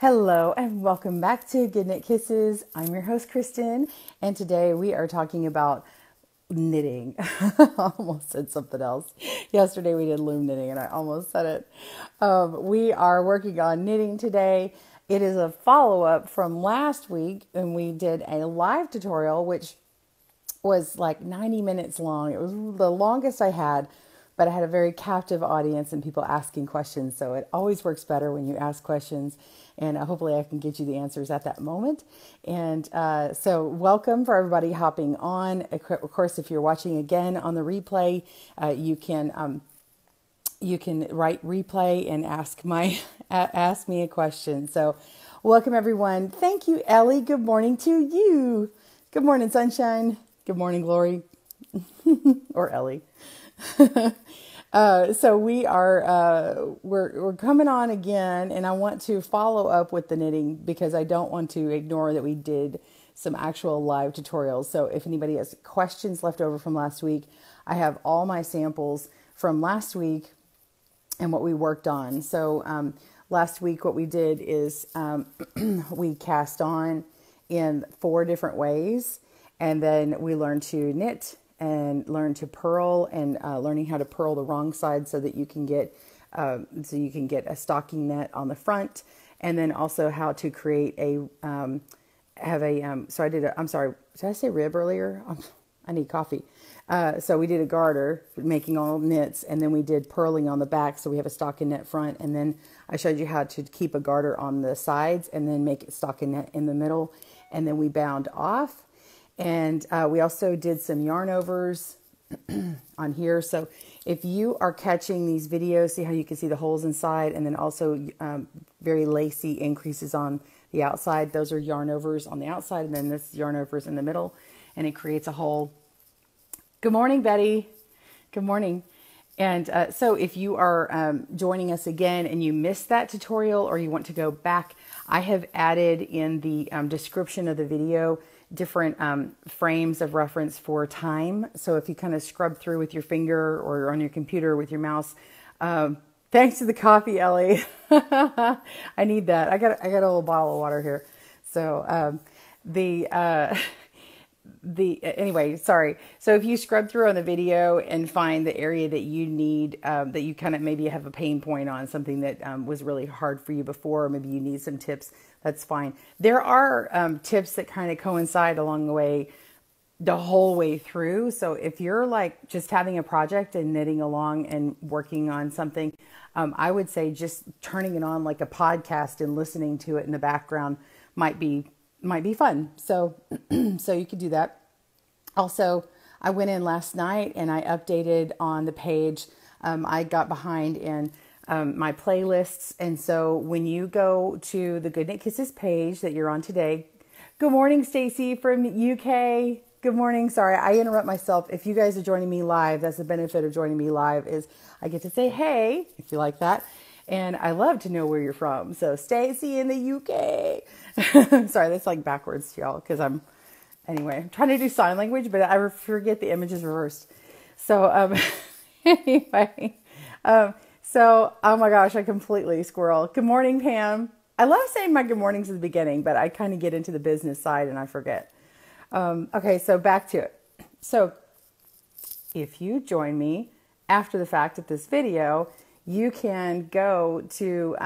Hello and welcome back to Good Knit Kisses. I'm your host, Kristen, and today we are talking about knitting. I almost said something else. Yesterday we did loom knitting and I almost said it. We are working on knitting today. It is a follow-up from last week, and we did a live tutorial, which was like 90 minutes long. It was the longest I had, but I had a very captive audience and people asking questions. So it always works better when you ask questions, and hopefully I can get you the answers at that moment. And so welcome for everybody hopping on. Of course, if you're watching again on the replay, you can write replay and ask me a question. So welcome everyone. Thank you, Ellie. Good morning to you. Good morning, sunshine. Good morning, Glory. Or Ellie. So we're coming on again, and I want to follow up with the knitting because I don't want to ignore that we did some actual live tutorials. So if anybody has questions left over from last week, I have all my samples from last week and what we worked on. So last week what we did is we cast on in 4 different ways, and then we learned to knit and learn to purl, and learning how to purl the wrong side so that you can get a stocking net on the front, and then also how to create I'm sorry, did I say rib earlier? I need coffee. So we did a garter, making all knits, and then we did purling on the back, so we have a stocking net front, and then I showed you how to keep a garter on the sides and then make it stocking net in the middle, and then we bound off. And we also did some yarn overs on here. So if you are catching these videos, see how you can see the holes inside, and then also very lacy increases on the outside. Those are yarn overs on the outside, and then this yarn overs in the middle, and it creates a hole. Good morning, Betty. Good morning. And so if you are joining us again and you missed that tutorial, or you want to go back, I have added in the description of the video different frames of reference for time. So if you kind of scrub through with your finger or on your computer with your mouse, thanks to the coffee, Ellie. I need that. I got a little bottle of water here. So anyway, sorry. So if you scrub through on the video and find the area that you need, that you kind of maybe have a pain point on, something that was really hard for you before, or maybe you need some tips, that's fine. There are tips that kind of coincide along the way, the whole way through. So if you're like just having a project and knitting along and working on something, I would say just turning it on like a podcast and listening to it in the background might be fun. So, so you could do that. Also, I went in last night and I updated on the page. I got behind in my playlists. And so when you go to the Good Knit Kisses page that you're on today, good morning, Stacy from UK. Good morning. Sorry, I interrupt myself. If you guys are joining me live, that's the benefit of joining me live, is I get to say, hey, if you like that. And I love to know where you're from. So Stacy in the UK. Sorry, that's like backwards, y'all, because I'm trying to do sign language, but I forget the image is reversed. So anyway, so oh my gosh, I completely squirrel. Good morning, Pam. I love saying my good mornings at the beginning, but I kind of get into the business side and I forget. Okay, so back to it. So if you join me after the fact of this video, you can go to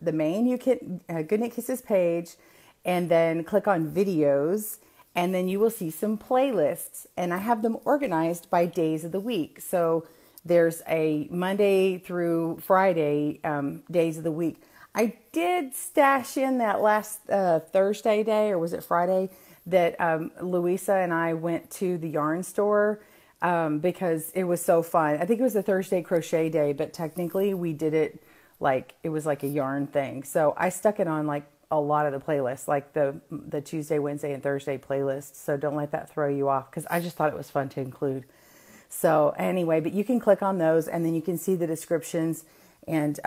the main Good Knit Kisses page, and then click on videos, and then you will see some playlists, and I have them organized by days of the week. So there's a Monday through Friday days of the week. I did stash in that last Thursday day, or was it Friday, that Louisa and I went to the yarn store because it was so fun. I think it was a Thursday crochet day, but technically we did it like it was like a yarn thing. So I stuck it on like a lot of the playlists, like the Tuesday, Wednesday, and Thursday playlists. So don't let that throw you off, because I just thought it was fun to include. So anyway, but you can click on those, and then you can see the descriptions. And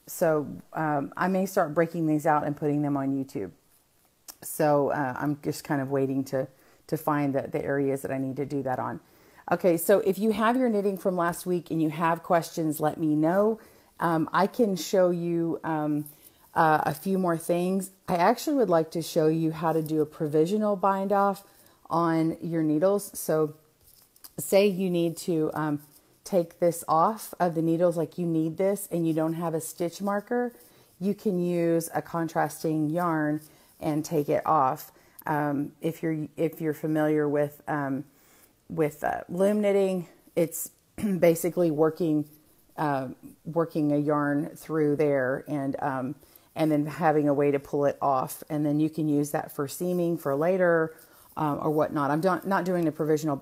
so I may start breaking these out and putting them on YouTube. So I'm just kind of waiting to find the areas that I need to do that on. Okay, so if you have your knitting from last week and you have questions, let me know. I can show you a few more things. I actually would like to show you how to do a provisional bind off on your needles. So say you need to take this off of the needles, like you need this and you don't have a stitch marker, you can use a contrasting yarn and take it off. If you're familiar with loom knitting, it's basically working a yarn through there and then having a way to pull it off, and then you can use that for seaming for later or whatnot. I'm not doing a provisional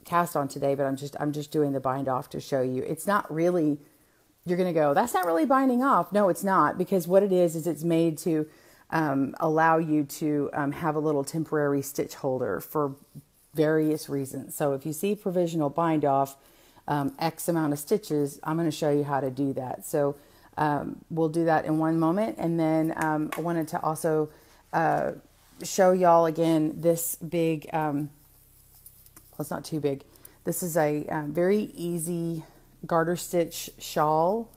cast on today, but I'm just doing the bind off to show you. It's not really, you're going to go, that's not really binding off. No, it's not, because what it is it's made to allow you to have a little temporary stitch holder for various reasons. So if you see provisional bind off, X amount of stitches, I'm going to show you how to do that. So we'll do that in one moment. And then I wanted to also show y'all again this big, well, it's not too big. This is a very easy garter stitch shawl,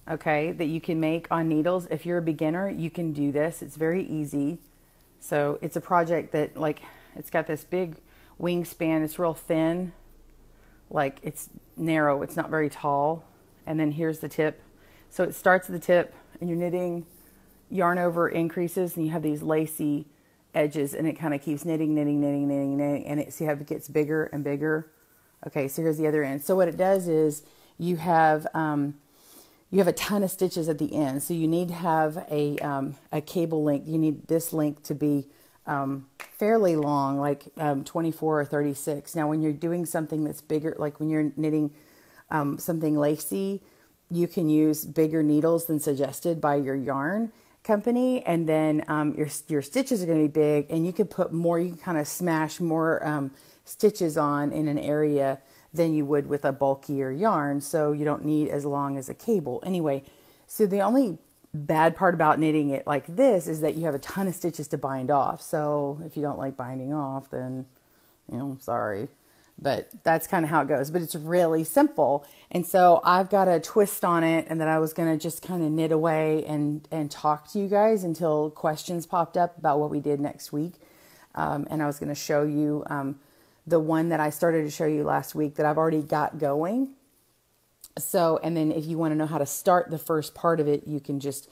okay, that you can make on needles. If you're a beginner, you can do this. It's very easy. So it's a project that, like, it's got this big wingspan. It's real thin, like it's narrow. It's not very tall. And then here's the tip. So it starts at the tip and you're knitting, yarn over increases, and you have these lacy edges, and it kind of keeps knitting, and it, see how it gets bigger and bigger. Okay, so here's the other end. So what it does is you have a ton of stitches at the end. So you need to have a cable length. You need this length to be fairly long, like 24 or 36. Now, when you're doing something that's bigger, like when you're knitting something lacy, you can use bigger needles than suggested by your yarn company, and then your stitches are going to be big, and you can put more, you can kind of smash more stitches on in an area than you would with a bulkier yarn, so you don't need as long as a cable. Anyway, so the only bad part about knitting it like this is that you have a ton of stitches to bind off. So if you don't like binding off, then, you know, sorry. But that's kind of how it goes. But it's really simple. And so I've got a twist on it, and then I was going to just kind of knit away and talk to you guys until questions popped up about what we did next week. And I was going to show you the one that I started to show you last week that I've already got going. So, and then if you want to know how to start the first part of it, you can just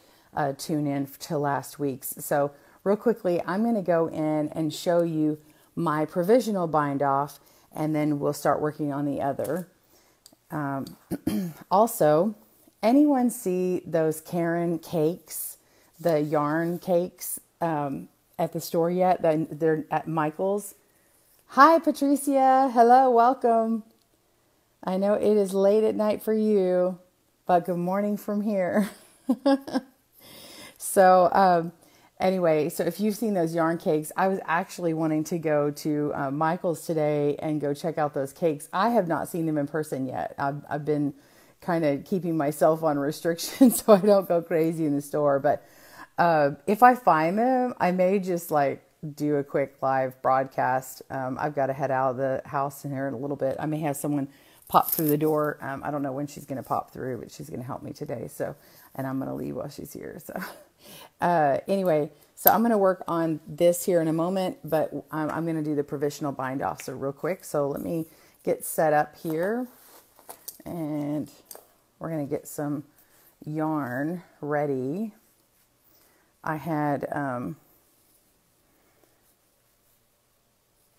tune in to last week's. So real quickly, I'm going to go in and show you my provisional bind off, and then we'll start working on the other. Also, anyone see those Karen cakes, the yarn cakes at the store yet? They're at Michael's. Hi, Patricia. Hello, welcome. I know it is late at night for you, but good morning from here. So, anyway, so if you've seen those yarn cakes, I was actually wanting to go to Michael's today and go check out those cakes. I have not seen them in person yet. I've been kind of keeping myself on restrictions so I don't go crazy in the store. But if I find them, I may just like do a quick live broadcast. I've got to head out of the house in here in a little bit. I may have someone pop through the door. I don't know when she's going to pop through, but she's going to help me today. So, and I'm going to leave while she's here. So, anyway, so I'm going to work on this here in a moment, but I'm going to do the provisional bind off. So real quick. So let me get set up here, and we're going to get some yarn ready. I had,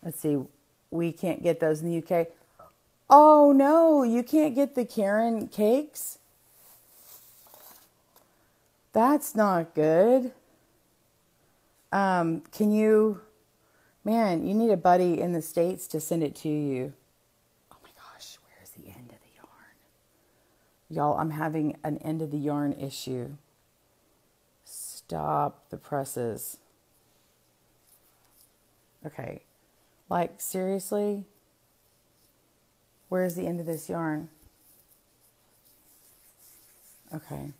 let's see, we can't get those in the UK. Oh no, you can't get the Karen cakes? That's not good. Can you, man, you need a buddy in the States to send it to you. Oh my gosh, where's the end of the yarn? Y'all, I'm having an end of the yarn issue. Stop the presses. Okay, like seriously? Where's the end of this yarn? Okay.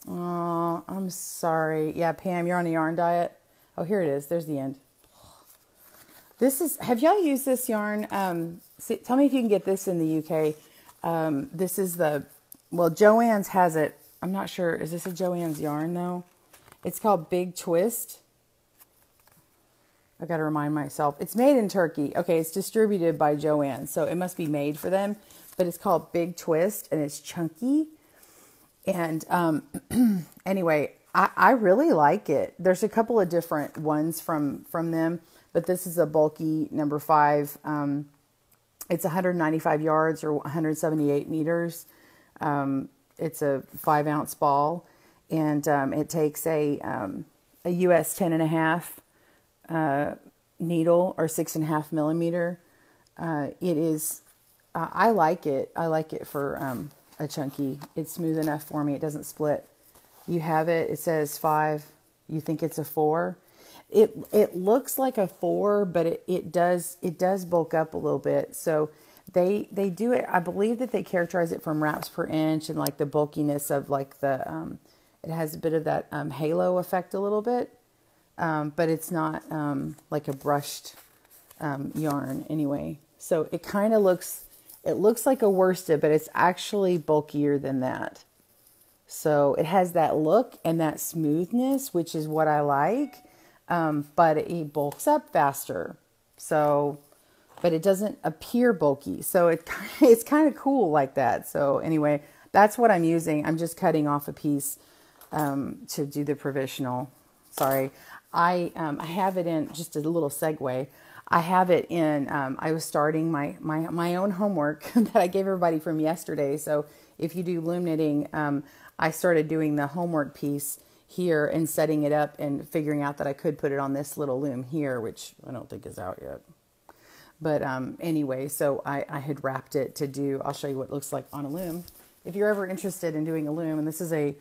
Oh, I'm sorry. Yeah, Pam, you're on a yarn diet. Oh, here it is. There's the end. This is, have y'all used this yarn? Tell me if you can get this in the UK. This is well, Joann's has it I'm not sure. Is this a Joann's yarn though? It's called Big Twist. I got to remind myself. It's made in Turkey. Okay, it's distributed by Joann, so it must be made for them. But it's called Big Twist, and it's chunky. And anyway, I really like it. There's a couple of different ones from them, but this is a bulky number 5. It's 195 yards or 178 meters. It's a 5-ounce ball, and it takes a US 10.5 needle or 6.5 millimeter. It is, I like it. I like it for a chunky. It's smooth enough for me. It doesn't split. You have it. It says 5. You think it's a 4. It looks like a 4, but it does bulk up a little bit. So they do it. I believe that they characterize it from wraps per inch and like the bulkiness of like the it has a bit of that halo effect a little bit. But it's not like a brushed yarn anyway. So it kind of looks like a worsted, but it's actually bulkier than that. So it has that look and that smoothness, which is what I like. But it bulks up faster. So, but it doesn't appear bulky. So it's kind of cool like that. So anyway, that's what I'm using. I'm just cutting off a piece to do the provisional. Sorry. I have it in, just a little segue. I have it in, I was starting my own homework that I gave everybody from yesterday. So if you do loom knitting, I started doing the homework piece here and setting it up and figuring out that I could put it on this little loom here, which I don't think is out yet. But anyway, so I had wrapped it to do, I'll show you what it looks like on a loom. If you're ever interested in doing a loom, and this is a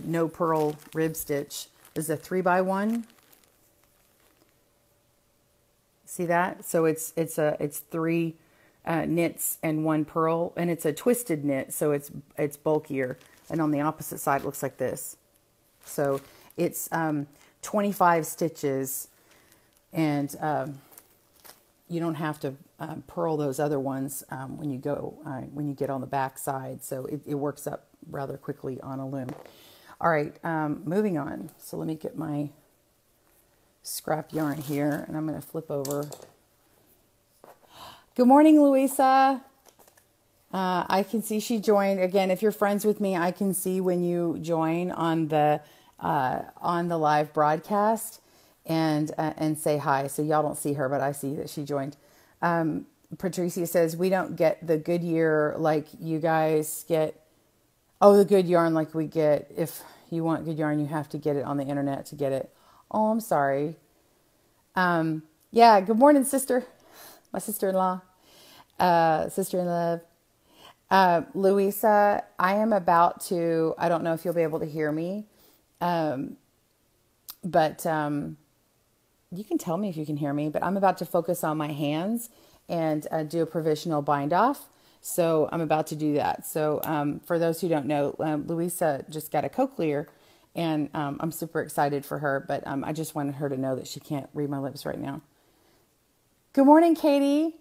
no purl rib stitch. This is a 3x1. See that? So it's 3 knits and 1 purl, and it's a twisted knit, so it's bulkier. And on the opposite side, it looks like this. So it's 25 stitches, and you don't have to purl those other ones when you get on the back side. So it works up rather quickly on a loom. All right, moving on. So let me get my scrap yarn here, and I'm going to flip over. Good morning, Louisa. I can see she joined. Again, if you're friends with me, I can see when you join on the live broadcast and say hi. So y'all don't see her, but I see that she joined. Patricia says, we don't get the good year like you guys get. Oh, the good yarn like we get. If you want good yarn, you have to get it on the internet to get it. Oh, I'm sorry. Yeah, good morning, sister. My sister-in-law. Sister-in-love. Louisa, I am about to, I don't know if you'll be able to hear me, but you can tell me if you can hear me, but I'm about to focus on my hands and do a provisional bind off. So I'm about to do that. So for those who don't know, Louisa just got a cochlear, and I'm super excited for her, but I just wanted her to know that she can't read my lips right now. Good morning, Katie.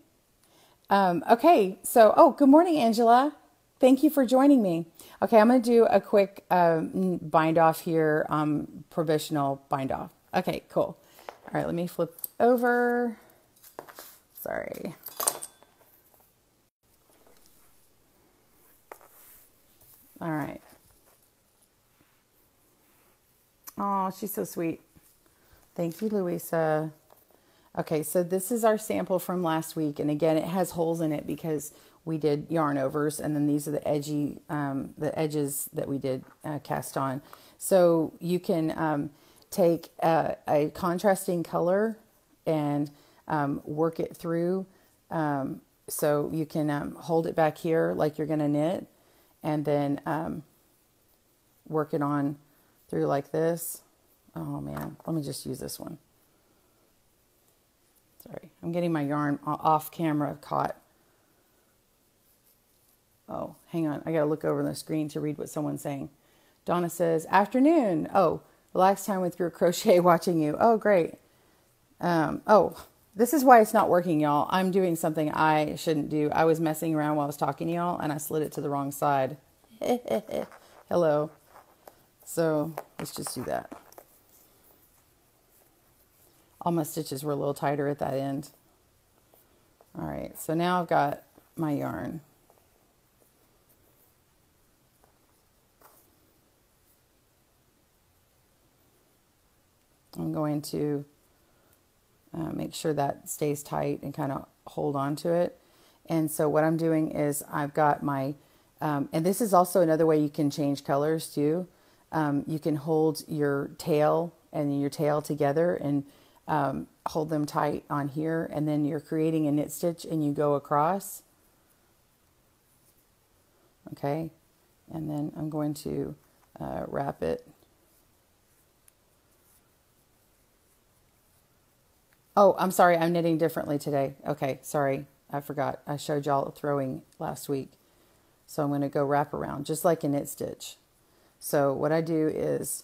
Okay, so, good morning, Angela. Thank you for joining me. Okay, I'm going to do a quick bind off here, provisional bind off. Okay, cool. All right, let me flip over. Sorry. All right. Oh, she's so sweet. Thank you, Louisa. Okay, so this is our sample from last week. And again, it has holes in it because we did yarn overs. And then these are the edges that we did cast on. So you can take a contrasting color and work it through. So you can hold it back here like you're going to knit. And then work it on through like this. Oh man, let me just use this one. Sorry, I'm getting my yarn off camera caught. Oh, hang on. I got to look over the screen to read what someone's saying. Donna says, afternoon. Oh, relax time with your crochet watching you. Oh, great. This is why it's not working, y'all. I'm doing something I shouldn't do. I was messing around while I was talking to y'all, and I slid it to the wrong side. Hello. So let's just do that. All my stitches were a little tighter at that end. All right, so now I've got my yarn. I'm going to make sure that stays tight and kind of hold on to it. And so what I'm doing is I've got my, and this is also another way you can change colors too. You can hold your tail and your tail together and hold them tight on here, and then you're creating a knit stitch and you go across. Okay, and then I'm going to wrap it. Oh, I'm sorry, I'm knitting differently today. Okay, sorry, I forgot. I showed y'all throwing last week. So I'm going to go wrap around, just like a knit stitch. So what I do is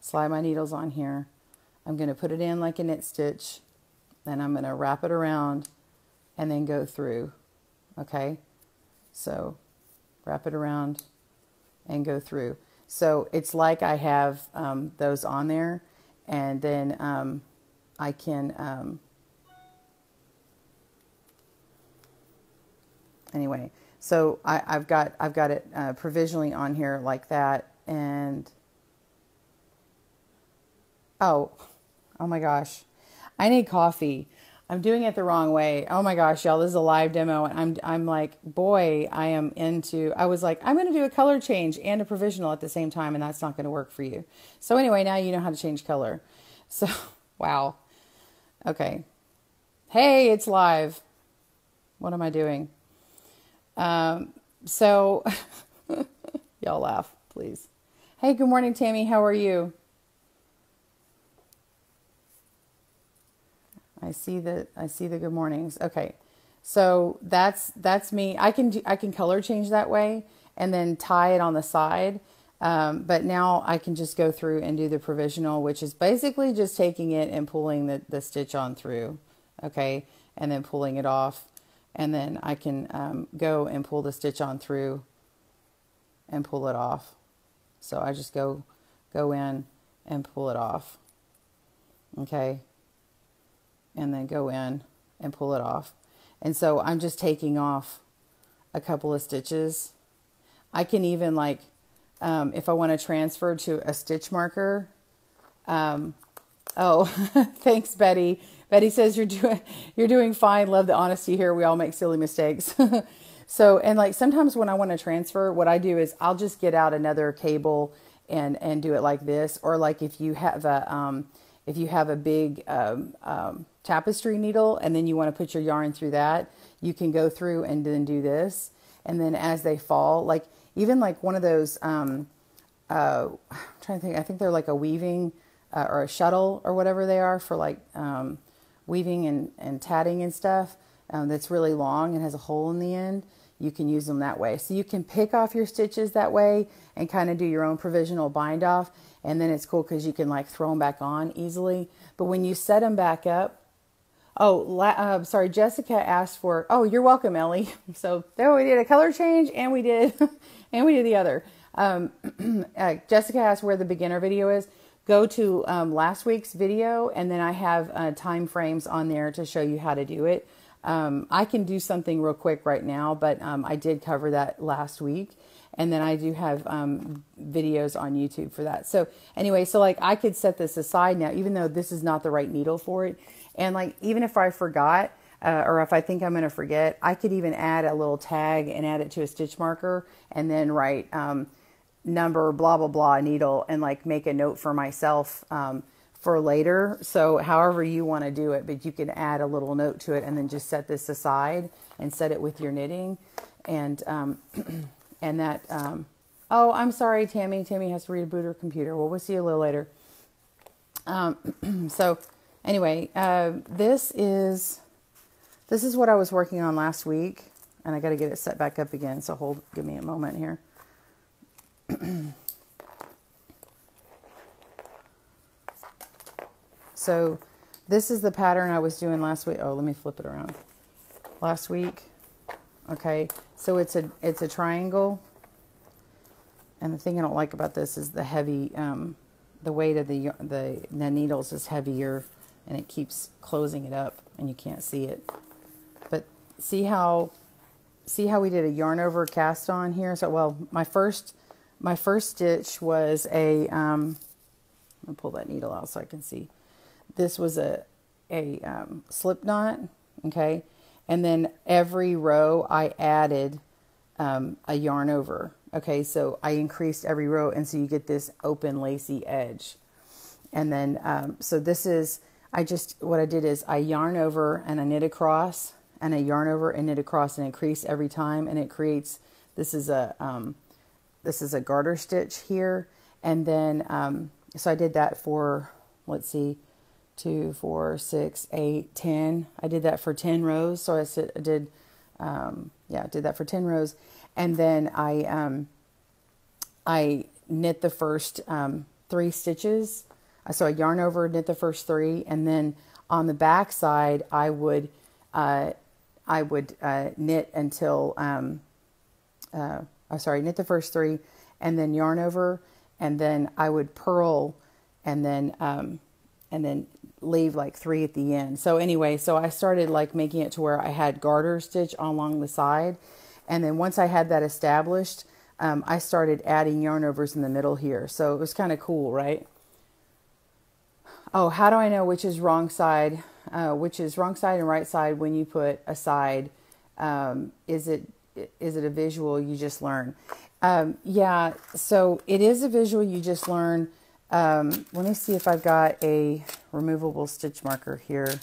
slide my needles on here. I'm going to put it in like a knit stitch. Then I'm going to wrap it around and then go through. Okay, so wrap it around and go through. So it's like I have those on there, and then I can, anyway, so I've got it provisionally on here like that. And oh my gosh, I need coffee. I'm doing it the wrong way. Oh my gosh, y'all, this is a live demo, and I'm like, boy, I was like, I'm going to do a color change and a provisional at the same time, and that's not going to work for you. So anyway, now you know how to change color. So, wow. Okay. Hey, it's live. What am I doing? So y'all laugh, please. Hey, good morning, Tammy. How are you? I see the good mornings. Okay. So that's me. I can color change that way and then tie it on the side. But now I can just go through and do the provisional, which is basically just taking it and pulling the stitch on through. Okay. And then pulling it off. And then I can go and pull the stitch on through and pull it off. So I just go in and pull it off. Okay. And then go in and pull it off. And so I'm just taking off a couple of stitches. I can even, like, if I want to transfer to a stitch marker. Oh, thanks, Betty. Betty says you're doing fine. Love the honesty here. We all make silly mistakes. So, and like sometimes when I want to transfer, what I do is I'll just get out another cable and do it like this. Or like if you have a big tapestry needle and then you want to put your yarn through that, you can go through and then do this. And then as they fall, like even like one of those, I'm trying to think, I think they're like a weaving or a shuttle or whatever they are for like weaving and tatting and stuff, that's really long and has a hole in the end. You can use them that way. So you can pick off your stitches that way and kind of do your own provisional bind off. And then it's cool because you can like throw them back on easily. But when you set them back up, sorry, Jessica asked for, oh, you're welcome, Ellie. So there we did a color change and we did, and we did the other. Jessica asked where the beginner video is. Go to last week's video, and then I have time frames on there to show you how to do it. I can do something real quick right now, but I did cover that last week. And then I do have videos on YouTube for that. So anyway, so like I could set this aside now, even though this is not the right needle for it. And like, even if I forgot, or if I think I'm going to forget, I could even add a little tag and add it to a stitch marker and then write number, blah, blah, blah, needle, and like make a note for myself for later. So however you want to do it, but you can add a little note to it and then just set this aside and set it with your knitting. And, and that, oh, I'm sorry, Tammy. Tammy has to reboot her computer. Well, we'll see you a little later. So anyway, this is what I was working on last week, and I got to get it set back up again. So give me a moment here. So this is the pattern I was doing last week. Oh, let me flip it around. Last week. Okay. So it's a triangle. And the thing I don't like about this is the heavy, the weight of the needles is heavier, and it keeps closing it up, and you can't see it. But see how we did a yarn over cast on here. So, well, my first stitch was a, I'm gonna pull that needle out so I can see. This was a slip knot, okay? And then every row I added a yarn over. Okay, so I increased every row, and so you get this open lacy edge. And then, so this is, what I did is I yarn over and I knit across, and I yarn over and knit across, and increase every time, and it creates, this is a garter stitch here. And then, so I did that for, let's see, 2, 4, 6, 8, 10. I did that for 10 rows. So I did that for 10 rows. And then I knit the first 3 stitches. So I yarn over, knit the first 3, and then on the back side I would knit until knit the first 3, and then yarn over, and then I would purl, and then leave like 3 at the end. So anyway, so I started like making it to where I had garter stitch along the side. And then once I had that established, I started adding yarn overs in the middle here. So it was kind of cool, right? Oh, how do I know which is wrong side and right side when you put a side? Is it a visual you just learn? Yeah, so it is a visual you just learn. Let me see if I've got a removable stitch marker here.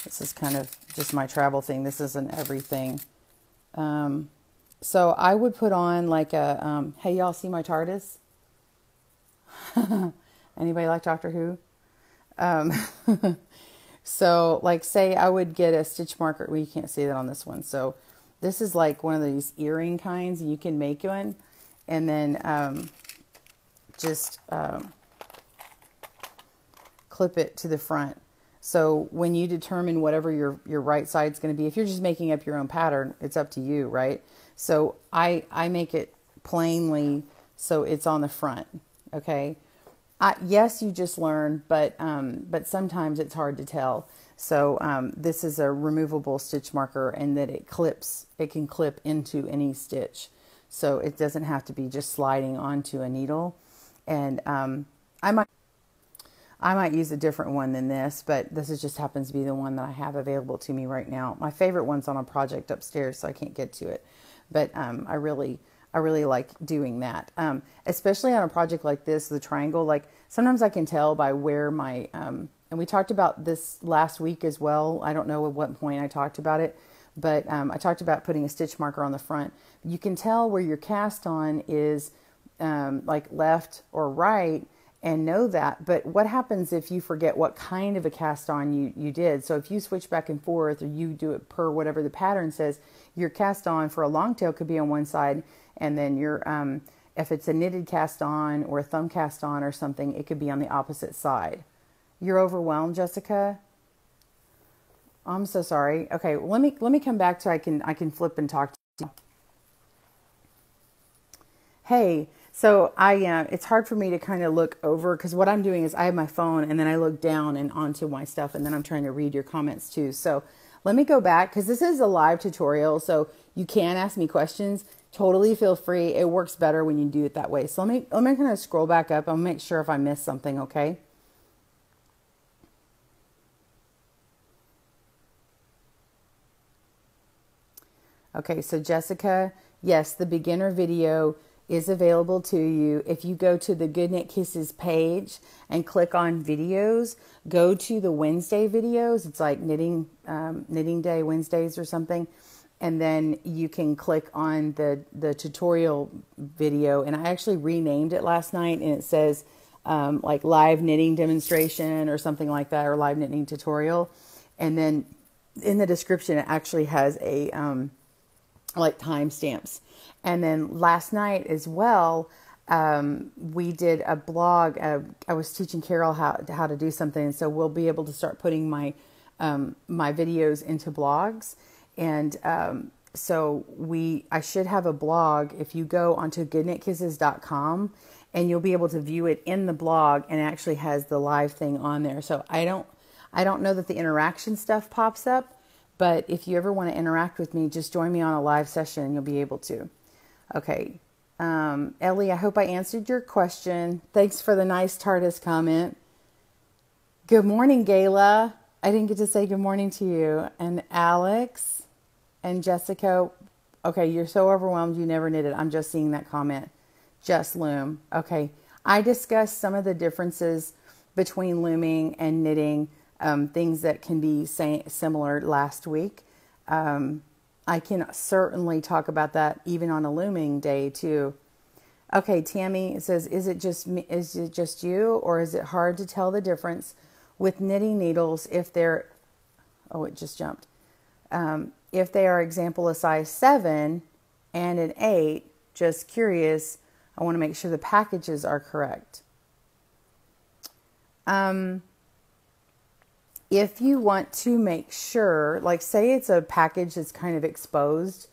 This is kind of just my travel thing. This isn't everything. So I would put on like a, hey, y'all see my TARDIS? Anybody like Doctor Who? So like say I would get a stitch marker. Well, you can't see that on this one. So this is like one of these earring kinds. You can make one, and then, just clip it to the front. So when you determine whatever your right side's going to be, if you're just making up your own pattern, it's up to you, right? So I make it plainly so it's on the front, okay? Yes, you just learn, but sometimes it's hard to tell. So this is a removable stitch marker, and that it can clip into any stitch. So it doesn't have to be just sliding onto a needle. And I might use a different one than this, but this just happens to be the one that I have available to me right now. My favorite one's on a project upstairs, so I can't get to it. But I really like doing that, especially on a project like this, the triangle. Like sometimes I can tell by where my and we talked about this last week as well. I don't know at what point I talked about it, but I talked about putting a stitch marker on the front. You can tell where your cast on is. Like left or right, and know that. But what happens if you forget what kind of a cast on you did? So if you switch back and forth, or you do it per whatever the pattern says, your cast on for a long tail could be on one side, and then your if it's a knitted cast on or a thumb cast on or something, it could be on the opposite side. You're overwhelmed, Jessica? I'm so sorry. Okay, let me come back to I can flip and talk to you. Hey. So it's hard for me to kind of look over, because what I'm doing is I have my phone and then I look down and onto my stuff, and then I'm trying to read your comments too. So let me go back, because this is a live tutorial, so you can ask me questions. Totally feel free. It works better when you do it that way. So let me kind of scroll back up. I'll make sure if I missed something, okay? Okay, so Jessica, yes, the beginner video is available to you. If you go to the Good Knit Kisses page and click on videos, go to the Wednesday videos. It's like knitting day Wednesdays or something. And then you can click on the tutorial video. And I actually renamed it last night, and it says like live knitting demonstration or something like that, or live knitting tutorial. And then in the description, it actually has a like timestamps. And then last night as well, we did a blog. I was teaching Carol how to do something, and so we'll be able to start putting my my videos into blogs. And So I should have a blog. If you go onto goodknitkisses.com, and you'll be able to view it in the blog, and it actually has the live thing on there. So I don't know that the interaction stuff pops up, but if you ever want to interact with me, just join me on a live session and you'll be able to. Okay. Ellie, I hope I answered your question. Thanks for the nice TARDIS comment. Good morning, Gayla. I didn't get to say good morning to you. And Alex and Jessica. Okay, you're so overwhelmed you never knitted. I'm just seeing that comment. Just loom. Okay. I discussed some of the differences between looming and knitting, things that can be similar last week. I can certainly talk about that even on a looming day too. Okay, Tammy says, is it just you, or is it hard to tell the difference with knitting needles if they're, oh, it just jumped. If they are example a size 7 and an 8, just curious, I want to make sure the packages are correct. If you want to make sure, like say it's a package that's kind of exposed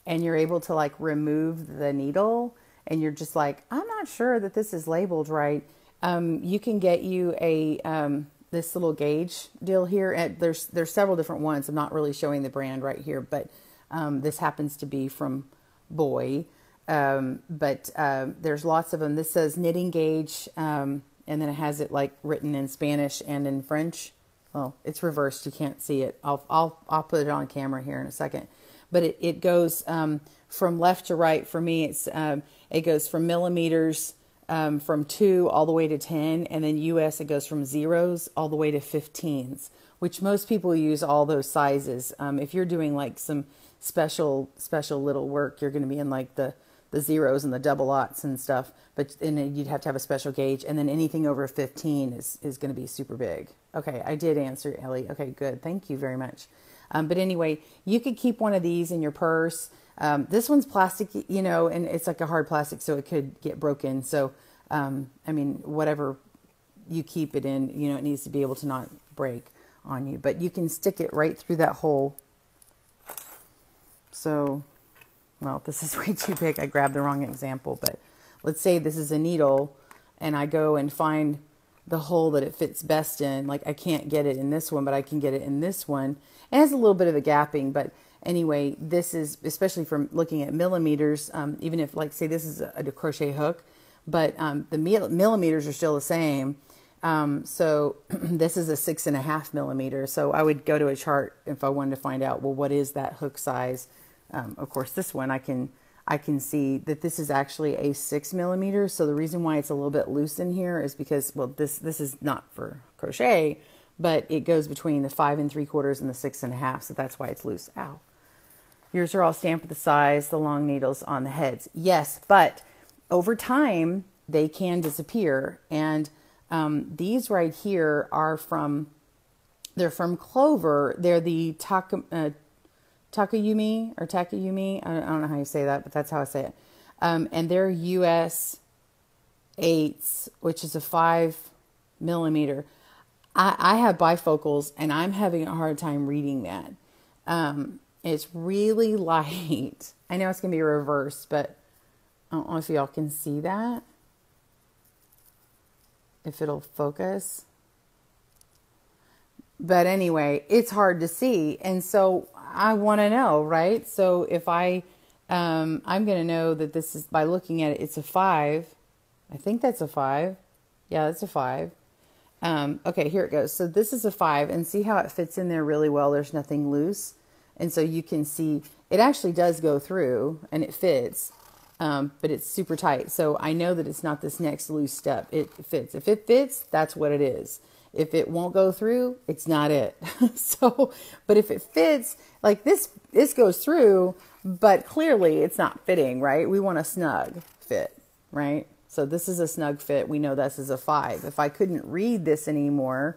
and you're able to like remove the needle and you're just like, I'm not sure that this is labeled right. You can get you a, this little gauge deal here. And there's several different ones. I'm not really showing the brand right here, but, this happens to be from Boy. But there's lots of them. This says knitting gauge. And then it has it like written in Spanish and in French. Well, it's reversed. You can't see it. I'll put it on camera here in a second. But it goes from left to right. For me, it goes from millimeters from 2 all the way to 10, and then US it goes from 0s all the way to 15s, which most people use all those sizes. If you're doing like some special little work, you're going to be in like the 0s and the double aughts and stuff, but then you'd have to have a special gauge, and then anything over 15 is going to be super big. Okay, I did answer, Ellie. Okay, good. Thank you very much. But anyway, you could keep one of these in your purse. This one's plastic, you know, and it's like a hard plastic, so it could get broken. So, I mean, whatever you keep it in, you know, it needs to be able to not break on you, but you can stick it right through that hole. So, well, this is way too big. I grabbed the wrong example, but let's say this is a needle and I go and find the hole that it fits best in. Like I can't get it in this one, but I can get it in this one. It has a little bit of a gapping, but anyway, this is, especially from looking at millimeters, even if like say this is a crochet hook, but the millimeters are still the same. So this is a 6.5 millimeter. So I would go to a chart if I wanted to find out, well, what is that hook size? Of course, this one I can see that this is actually a 6 millimeter. So the reason why it's a little bit loose in here is because, well, this is not for crochet, but it goes between the 5 3/4 and the 6.5. So that's why it's loose. Ow. Yours are all stamped with the size, the long needles on the heads. Yes, but over time they can disappear. And these right here are they're from Clover. They're the Takayumi or Takayumi. I don't know how you say that, but that's how I say it. And they're US 8s, which is a 5 millimeter. I have bifocals and I'm having a hard time reading that. It's really light. I know it's going to be reversed, but I don't know if y'all can see that. If it'll focus. But anyway, it's hard to see. And so I want to know, right? So if I'm going to know that this is, by looking at it, it's a 5. I think that's a 5. Yeah, that's a 5. Okay, here it goes. So this is a 5, and see how it fits in there really well. There's nothing loose. And so you can see it actually does go through and it fits, but it's super tight. So I know that it's not this next loose step. It fits. If it fits, that's what it is. If it won't go through, it's not it. So, but if it fits, like this goes through, but clearly it's not fitting, right? We want a snug fit, right? So this is a snug fit. We know this is a 5. If I couldn't read this anymore,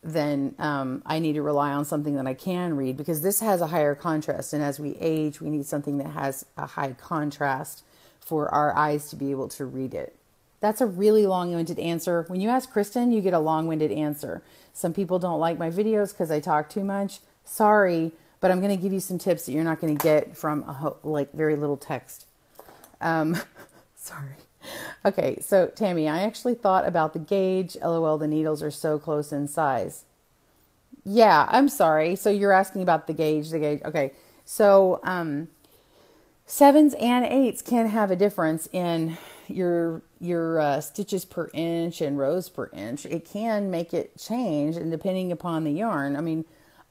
then I need to rely on something that I can read, because this has a higher contrast. And as we age, we need something that has a high contrast for our eyes to be able to read it. That's a really long-winded answer. When you ask Kristen, you get a long-winded answer. Some people don't like my videos because I talk too much. Sorry, but I'm going to give you some tips that you're not going to get from like very little text. Sorry. Okay, so Tammy, I actually thought about the gauge. LOL, the needles are so close in size. Yeah, I'm sorry. So you're asking about the gauge, Okay, so sevens and eights can have a difference in your stitches per inch and rows per inch. It can make it change, and depending upon the yarn. I mean,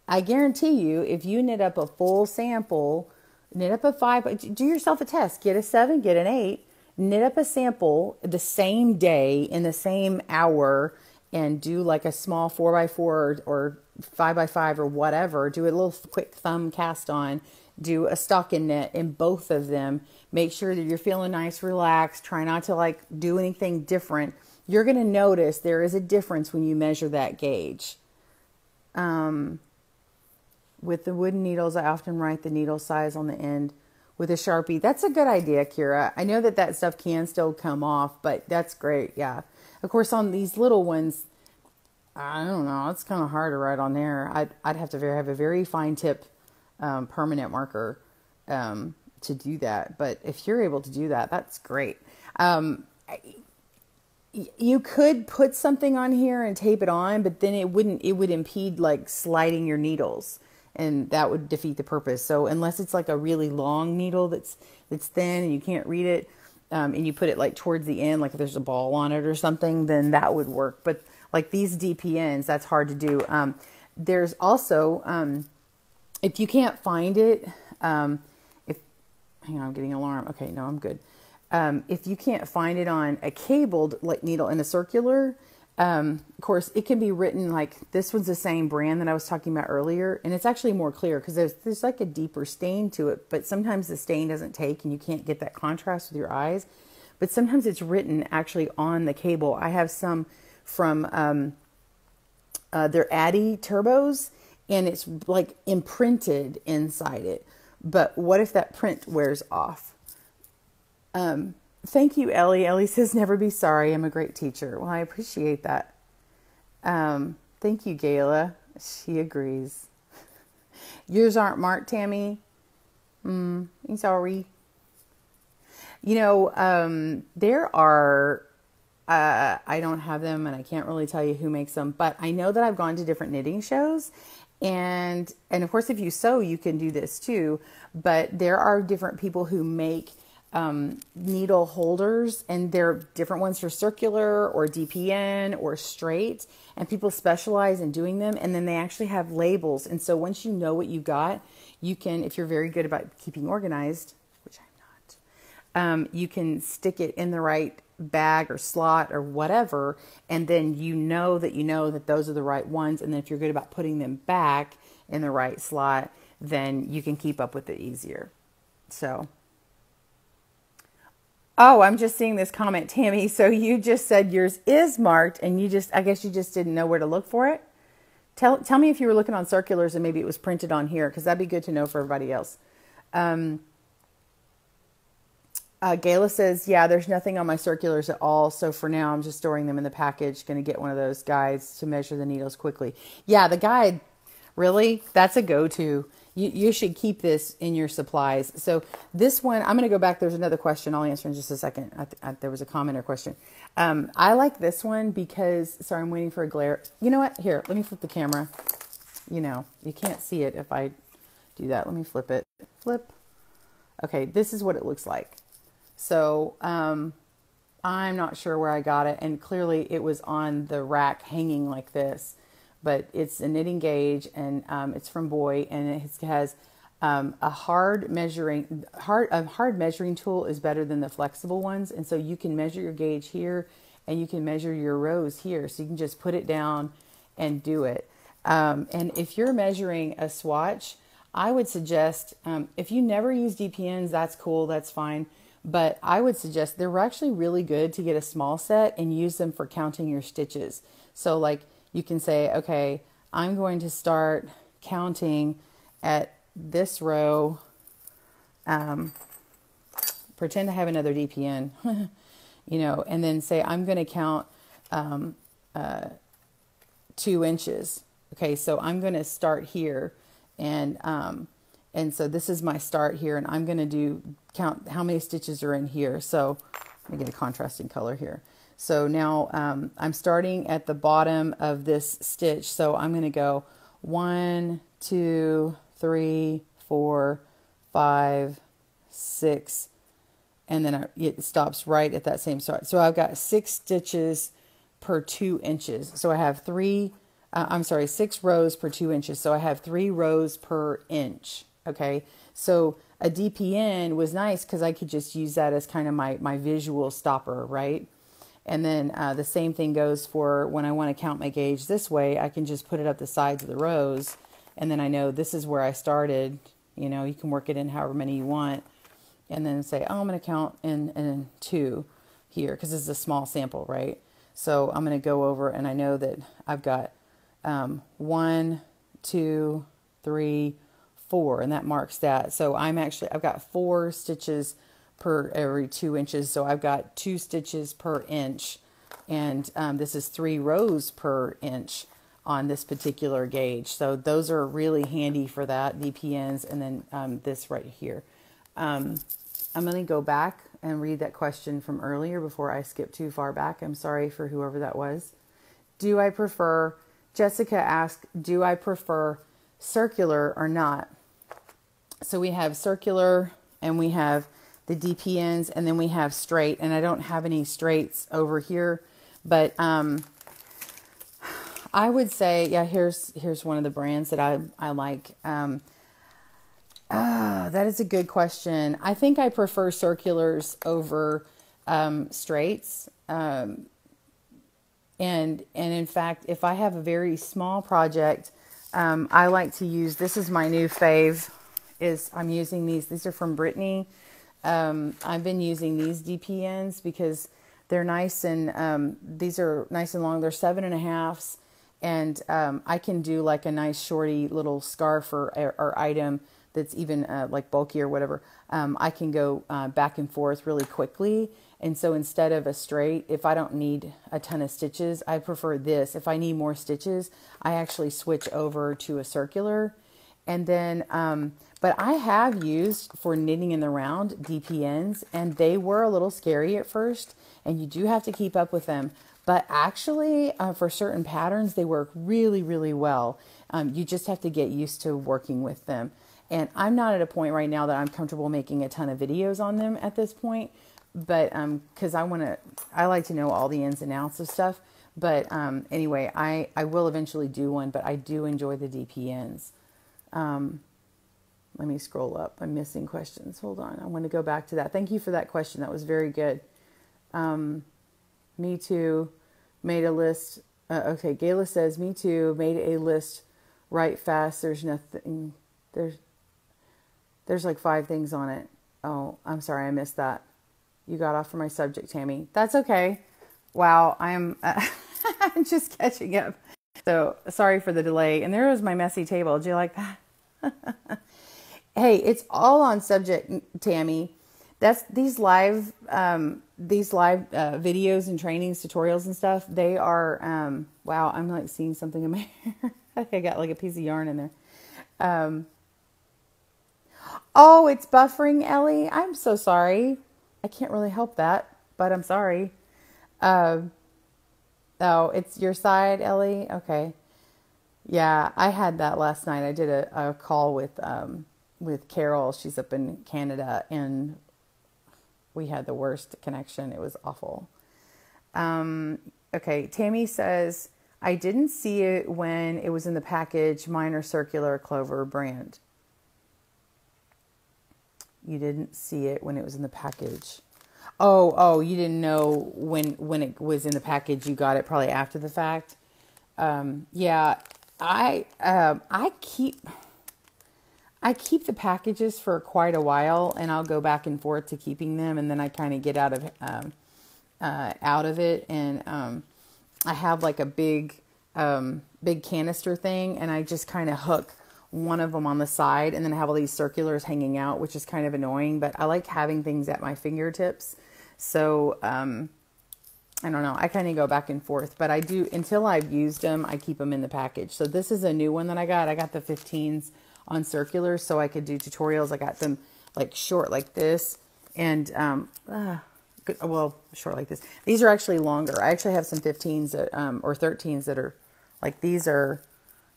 I guarantee you, if you knit up a full sample, knit up a 5, do yourself a test. Get a 7, get an 8, knit up a sample the same day in the same hour, and do like a small 4x4 or 5x5 or whatever. Do a little quick thumb cast on. Do a stocking knit in both of them. Make sure that you're feeling nice, relaxed. Try not to like do anything different. You're going to notice there is a difference when you measure that gauge. With the wooden needles, I often write the needle size on the end with a Sharpie. That's a good idea, Kira. I know that stuff can still come off, but that's great. Yeah. Of course, on these little ones, I don't know. It's kind of hard to write on there. I'd have to have a very fine tip permanent marker to do that. But if you're able to do that, that's great. You could put something on here and tape it on, but then it would impede like sliding your needles, and that would defeat the purpose. So unless it's like a really long needle that's thin and you can't read it, and you put it like towards the end, like if there's a ball on it or something, then that would work. But like these DPNs, that's hard to do. There's also, if you can't find it, hang on, I'm getting an alarm. Okay, no, I'm good. If you can't find it on a cabled like needle in a circular, of course, it can be written like this one's the same brand that I was talking about earlier, and it's actually more clear because there's like a deeper stain to it, but sometimes the stain doesn't take and you can't get that contrast with your eyes. But sometimes it's written actually on the cable. I have some from their Addy turbos, and it's like imprinted inside it. But what if that print wears off? Thank you, Ellie. Ellie says, never be sorry. I'm a great teacher. Well, I appreciate that. Thank you, Gayla. She agrees. Yours aren't marked, Tammy. I'm sorry. You know, there are, I don't have them and I can't really tell you who makes them, but I know that I've gone to different knitting shows, and of course, if you sew, you can do this too, but there are different people who make needle holders, and there are different ones for circular or DPN or straight, and people specialize in doing them, and then they actually have labels. And so once you know what you got, you can, if you're very good about keeping organized, which I'm not, you can stick it in the right bag or slot or whatever, and then you know that those are the right ones. And then if you're good about putting them back in the right slot, then you can keep up with it easier. So oh, I'm just seeing this comment, Tammy. So you just said yours is marked, and I guess you just didn't know where to look for it. Tell me if you were looking on circulars and maybe it was printed on here, because that'd be good to know for everybody else. Gayla says, yeah, there's nothing on my circulars at all. So for now, I'm just storing them in the package. Going to get one of those guides to measure the needles quickly. Yeah, the guide, really, that's a go-to. You should keep this in your supplies. So this one, I'm going to go back. There's another question I'll answer in just a second. There was a comment or question. I like this one because, sorry, I'm waiting for a glare. You know what? Here, let me flip the camera. You know, you can't see it if I do that. Let me flip it. Flip. Okay, this is what it looks like. So I'm not sure where I got it. And clearly it was on the rack hanging like this. But it's a knitting gauge, and it's from Boy, and it has a hard measuring tool is better than the flexible ones, and so you can measure your gauge here, and you can measure your rows here, so you can just put it down and do it. And if you're measuring a swatch, I would suggest if you never use DPNs, that's cool, that's fine. But I would suggest they're actually really good to get a small set and use them for counting your stitches. So like, you can say, okay, I'm going to start counting at this row. Pretend I have another DPN, and then say, I'm going to count 2 inches. Okay, so I'm going to start here And so this is my start here, and I'm going to count how many stitches are in here. So let me get a contrasting color here. So now I'm starting at the bottom of this stitch. So I'm going to go 1, 2, 3, 4, 5, 6, and then it stops right at that same start. So I've got 6 stitches per 2 inches. So I have 6 rows per 2 inches. So I have 3 rows per inch. Okay. So a DPN was nice because I could just use that as kind of my visual stopper, right? And then the same thing goes for when I want to count my gauge this way. I can just put it up the sides of the rows, and then I know this is where I started. You know, you can work it in however many you want, and then say, oh, I'm going to count in 2 here because this is a small sample, right? So I'm going to go over, and I know that I've got 1, 2, 3, 4, and that marks that. So I've got 4 stitches per every 2 inches. So I've got 2 stitches per inch, and this is 3 rows per inch on this particular gauge. So those are really handy for that, DPNs, and then this right here. I'm going to go back and read that question from earlier before I skip too far back. I'm sorry for whoever that was. Jessica asked, do I prefer circular or not? So we have circular, and we have the DPNs, and then we have straight, and I don't have any straights over here, but I would say, yeah, here's one of the brands that I like. That is a good question. I think I prefer circulars over straights. And in fact, if I have a very small project, I like to use, this is my new fave, I'm using these are from Brittany. I've been using these DPNs because they're nice, and these are nice and long. They're 7.5s, and I can do like a nice shorty little scarf or item that's even like bulky or whatever. I can go back and forth really quickly. And so instead of a straight, if I don't need a ton of stitches, I prefer this. If I need more stitches, I actually switch over to a circular. And then, but I have used for knitting in the round DPNs, and they were a little scary at first, and you do have to keep up with them. But actually, for certain patterns, they work really, really well. You just have to get used to working with them. And I'm not at a point right now that I'm comfortable making a ton of videos on them at this point, but because I like to know all the ins and outs of stuff. But anyway, I will eventually do one, but I do enjoy the DPNs. Let me scroll up. I'm missing questions. Hold on. I want to go back to that. Thank you for that question. That was very good. Me too. Made a list. Okay. Gayla says, me too. Made a list right fast. There's nothing. There's like 5 things on it. Oh, I'm sorry. I missed that. You got off from my subject, Tammy. That's okay. Wow. I'm just catching up. So sorry for the delay. And there was my messy table. Did you like that? Hey, it's all on subject, Tammy. That's these live videos and trainings, tutorials and stuff. They are, wow, I'm like seeing something in my hair. I think I got like a piece of yarn in there. Oh, it's buffering, Ellie. I'm so sorry. I can't really help that, but I'm sorry. Oh, it's your side, Ellie? Okay. Yeah, I had that last night. I did a call with Carol. She's up in Canada, and we had the worst connection. It was awful. Okay, Tammy says, I didn't see it when it was in the package. Mine are circular, Clover brand. You didn't see it when it was in the package. Oh, you didn't know when it was in the package. You got it probably after the fact. Yeah, I keep the packages for quite a while, and I'll go back and forth to keeping them, and then I kind of get out of it, and I have like a big canister thing, and I just kind of hook one of them on the side, and then I have all these circulars hanging out, which is kind of annoying, but I like having things at my fingertips. So, I don't know. I kind of go back and forth, but I do, until I've used them, I keep them in the package. So this is a new one that I got. I got the 15s on circulars so I could do tutorials. I got them like short like this and, well, short like this. These are actually longer. I actually have some 15s that, or 13s that are like, these are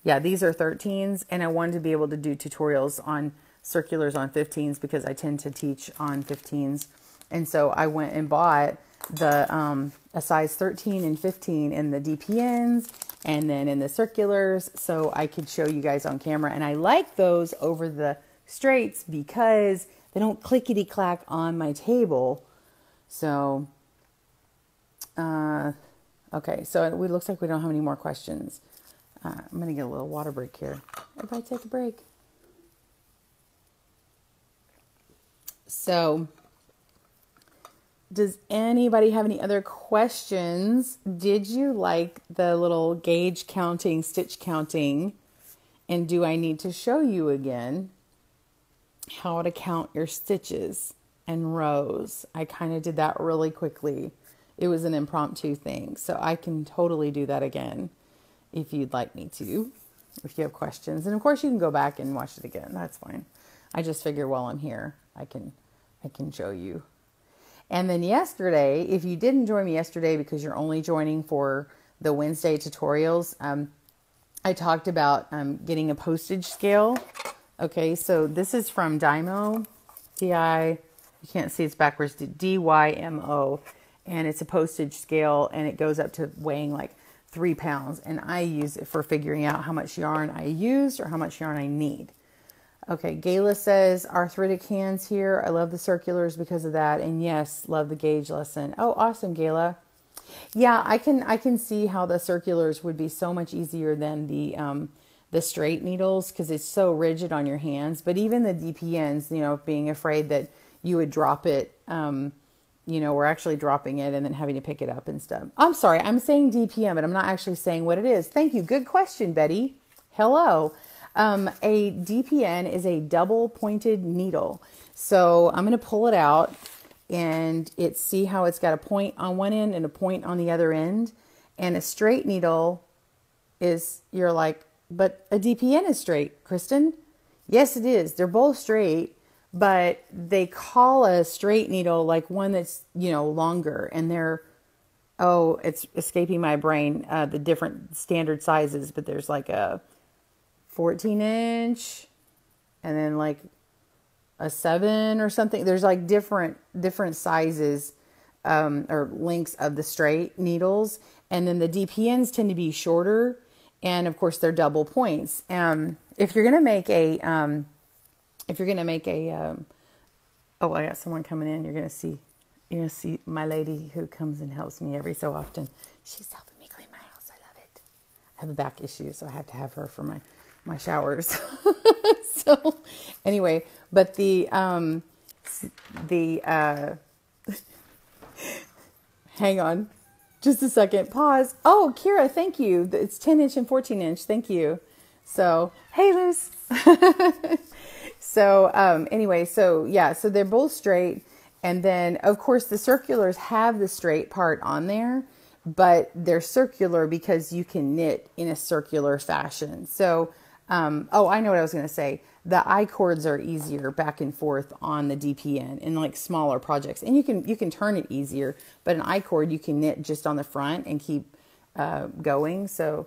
13s, and I wanted to be able to do tutorials on circulars on 15s because I tend to teach on 15s. And so I went and bought the, a size 13 and 15 in the DPNs and then in the circulars so I could show you guys on camera. And I like those over the straights because they don't clickety clack on my table. So, okay, so it looks like we don't have any more questions. I'm going to get a little water break here. Everybody take a break. So, does anybody have any other questions? Did you like the little gauge counting, stitch counting? And do I need to show you again how to count your stitches and rows? I kind of did that really quickly. It was an impromptu thing. So I can totally do that again if you'd like me to, if you have questions. And of course you can go back and watch it again. That's fine. I just figure while I'm here, I can show you. And then yesterday, if you didn't join me yesterday because you're only joining for the Wednesday tutorials, I talked about getting a postage scale. Okay, so this is from Dymo, D-I, you can't see it's backwards, D-Y-M-O. And it's a postage scale and it goes up to weighing like 3 pounds. And I use it for figuring out how much yarn I used or how much yarn I need. Okay, Gayla says, arthritic hands here. I love the circulars because of that. And yes, love the gauge lesson. Oh, awesome, Gayla. Yeah, I can see how the circulars would be so much easier than the straight needles because it's so rigid on your hands. But even the DPNs, you know, being afraid that you would drop it, you know, we're actually dropping it and then having to pick it up and stuff. I'm sorry, I'm saying DPM, but I'm not actually saying what it is. Thank you. Good question, Betty. Hello. A DPN is a double pointed needle. So I'm going to pull it out and see how it's got a point on one end and a point on the other end. And a straight needle is, you're like, but a DPN is straight, Kristen. Yes, it is. They're both straight, but they call a straight needle like one that's, you know, longer, and they're, oh, it's escaping my brain, the different standard sizes, but there's like a 14-inch and then like a 7 or something. There's like different sizes or lengths of the straight needles. And then the DPNs tend to be shorter. And of course they're double points. If you're going to make a, oh, I got someone coming in. You're going to see my lady who comes and helps me every so often. She's helping me clean my house. I love it. I have a back issue, so I have to have her for my showers. So anyway, but hang on just a second, pause. Oh, Kira, thank you. It's 10-inch and 14-inch. Thank you. So, hey, Luz. So, anyway, so yeah, so they're both straight. And then of course the circulars have the straight part on there, but they're circular because you can knit in a circular fashion. So, oh, I know what I was going to say. The I cords are easier back and forth on the DPN in like smaller projects, and you can turn it easier, but an I cord you can knit just on the front and keep, going. So,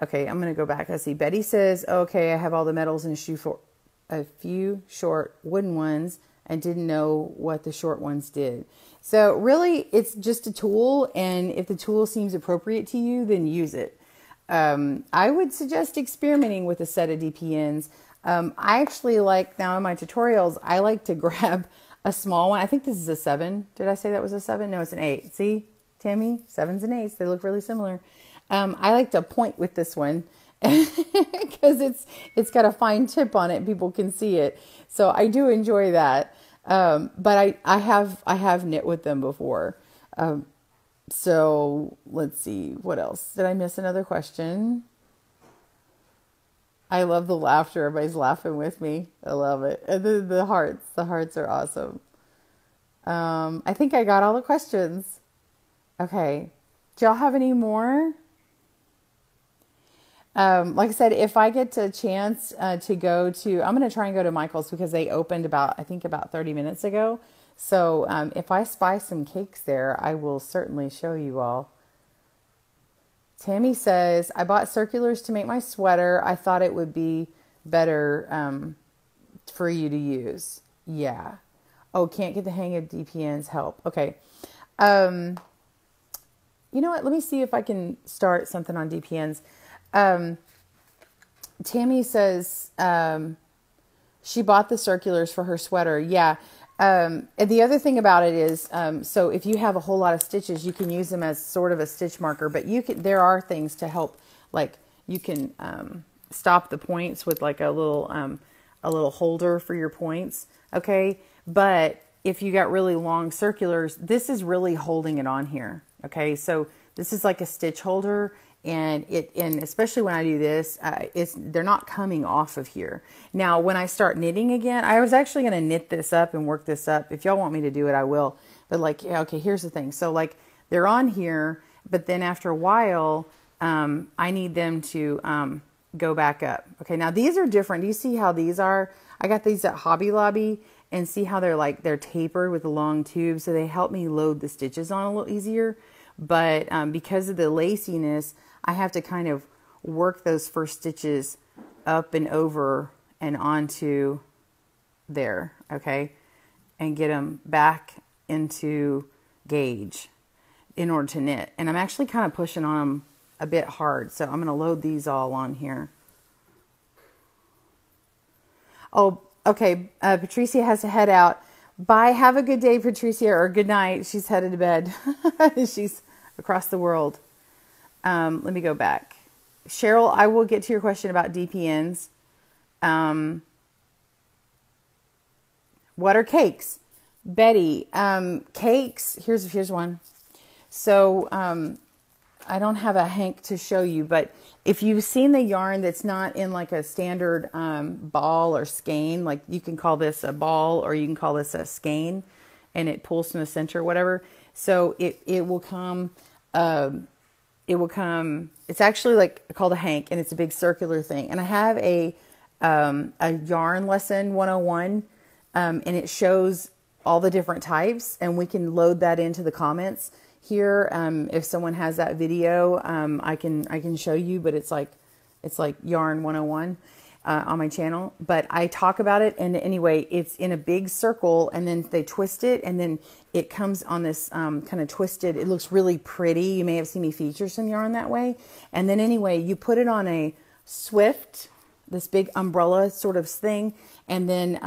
okay, I'm going to go back. Let's see. Betty says, okay, I have all the metals in a few short wooden ones and didn't know what the short ones did. So really it's just a tool. And if the tool seems appropriate to you, then use it. I would suggest experimenting with a set of DPNs. I actually like, now in my tutorials, I like to grab a small one. I think this is a 7. Did I say that was a 7? No, it's an 8. See, Tammy, 7s and 8s, they look really similar. I like to point with this one because it's got a fine tip on it. People can see it. So I do enjoy that. But I have knit with them before. So let's see, what else? Did I miss another question? I love the laughter. Everybody's laughing with me. I love it. And the hearts are awesome. I think I got all the questions. Okay. Do y'all have any more? Like I said, if I get a chance to go to, I'm going to try and go to Michael's because they opened I think about 30 minutes ago. So if I spy some cakes there, I will certainly show you all. Tammy says, I bought circulars to make my sweater. I thought it would be better for you to use. Yeah. Oh, can't get the hang of DPNs. Help. Okay. You know what? Let me see if I can start something on DPNs. Tammy says she bought the circulars for her sweater. Yeah. And the other thing about it is, so if you have a whole lot of stitches, you can use them as sort of a stitch marker, but there are things to help, like you can stop the points with like a little holder for your points. Okay. But if you got really long circulars, this is really holding it on here. Okay. So this is like a stitch holder. And especially when I do this, they're not coming off of here. Now, when I start knitting again, I was actually going to knit this up and work this up. If y'all want me to do it, I will. But like, yeah, okay, here's the thing. So like they're on here, but then after a while, I need them to go back up. Okay, now these are different. Do you see how these are? I got these at Hobby Lobby, and see how they're tapered with a long tube. So they help me load the stitches on a little easier. But because of the laciness, I have to kind of work those first stitches up and over and onto there, okay? And get them back into gauge in order to knit. And I'm actually kind of pushing on them a bit hard. So I'm going to load these all on here. Oh, okay. Patricia has to head out. Bye. Have a good day, Patricia, or good night. She's headed to bed. She's across the world. Let me go back. Cheryl, I will get to your question about DPNs. What are cakes? Betty, cakes, here's one. So, I don't have a hank to show you, but if you've seen the yarn that's not in like a standard, ball or skein, like you can call this a ball or you can call this a skein, and it pulls from the center or whatever. So it will come, it's actually like called a hank, and it's a big circular thing. And I have a yarn lesson 101, and it shows all the different types, and we can load that into the comments here. If someone has that video, I can show you, but it's like yarn 101, on my channel, but I talk about it. And anyway, it's in a big circle, and then they twist it, and then it comes on this, kind of twisted. It looks really pretty. You may have seen me feature some yarn that way. And then anyway, you put it on a Swift, this big umbrella sort of thing. And then,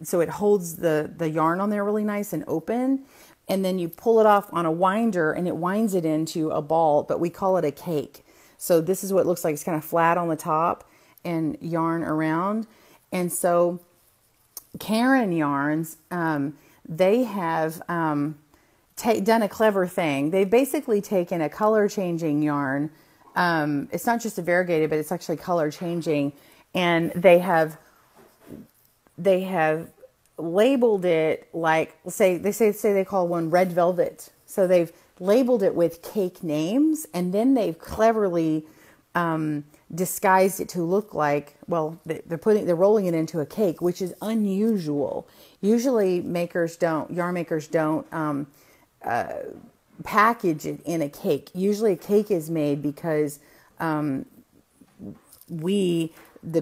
so it holds the yarn on there really nice and open. And then you pull it off on a winder, and it winds it into a ball, but we call it a cake. So this is what it looks like. It's kind of flat on the top and yarn around. And so Karen Yarns, they have done a clever thing. They've basically taken a color changing yarn. It's not just a variegated, but it's actually color changing. And they have labeled it like, say they call one red velvet. So they've labeled it with cake names, and then they've cleverly disguised it to look like, well, they're rolling it into a cake, which is unusual. Usually yarn makers don't package it in a cake. Usually a cake is made because the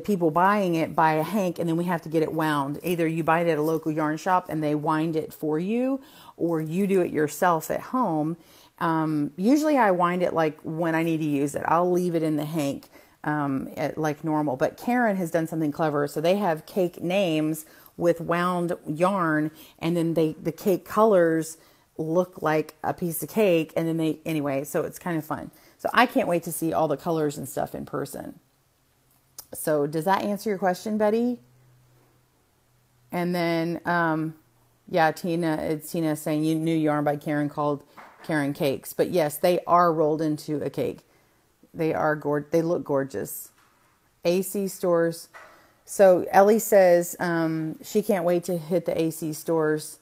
people buying it buy a hank, and then we have to get it wound. Either you buy it at a local yarn shop and they wind it for you, or you do it yourself at home. Usually I wind it like when I need to use it. I'll leave it in the hank like normal. But Karen has done something clever. So they have cake names with wound yarn, and then the cake colors look like a piece of cake. And then anyway, so it's kind of fun. So I can't wait to see all the colors and stuff in person. So does that answer your question, Betty? And then, yeah, it's Tina saying you knew yarn by Karen called Karen Cakes. But yes, they are rolled into a cake. They look gorgeous. AC stores. So Ellie says she can't wait to hit the AC stores,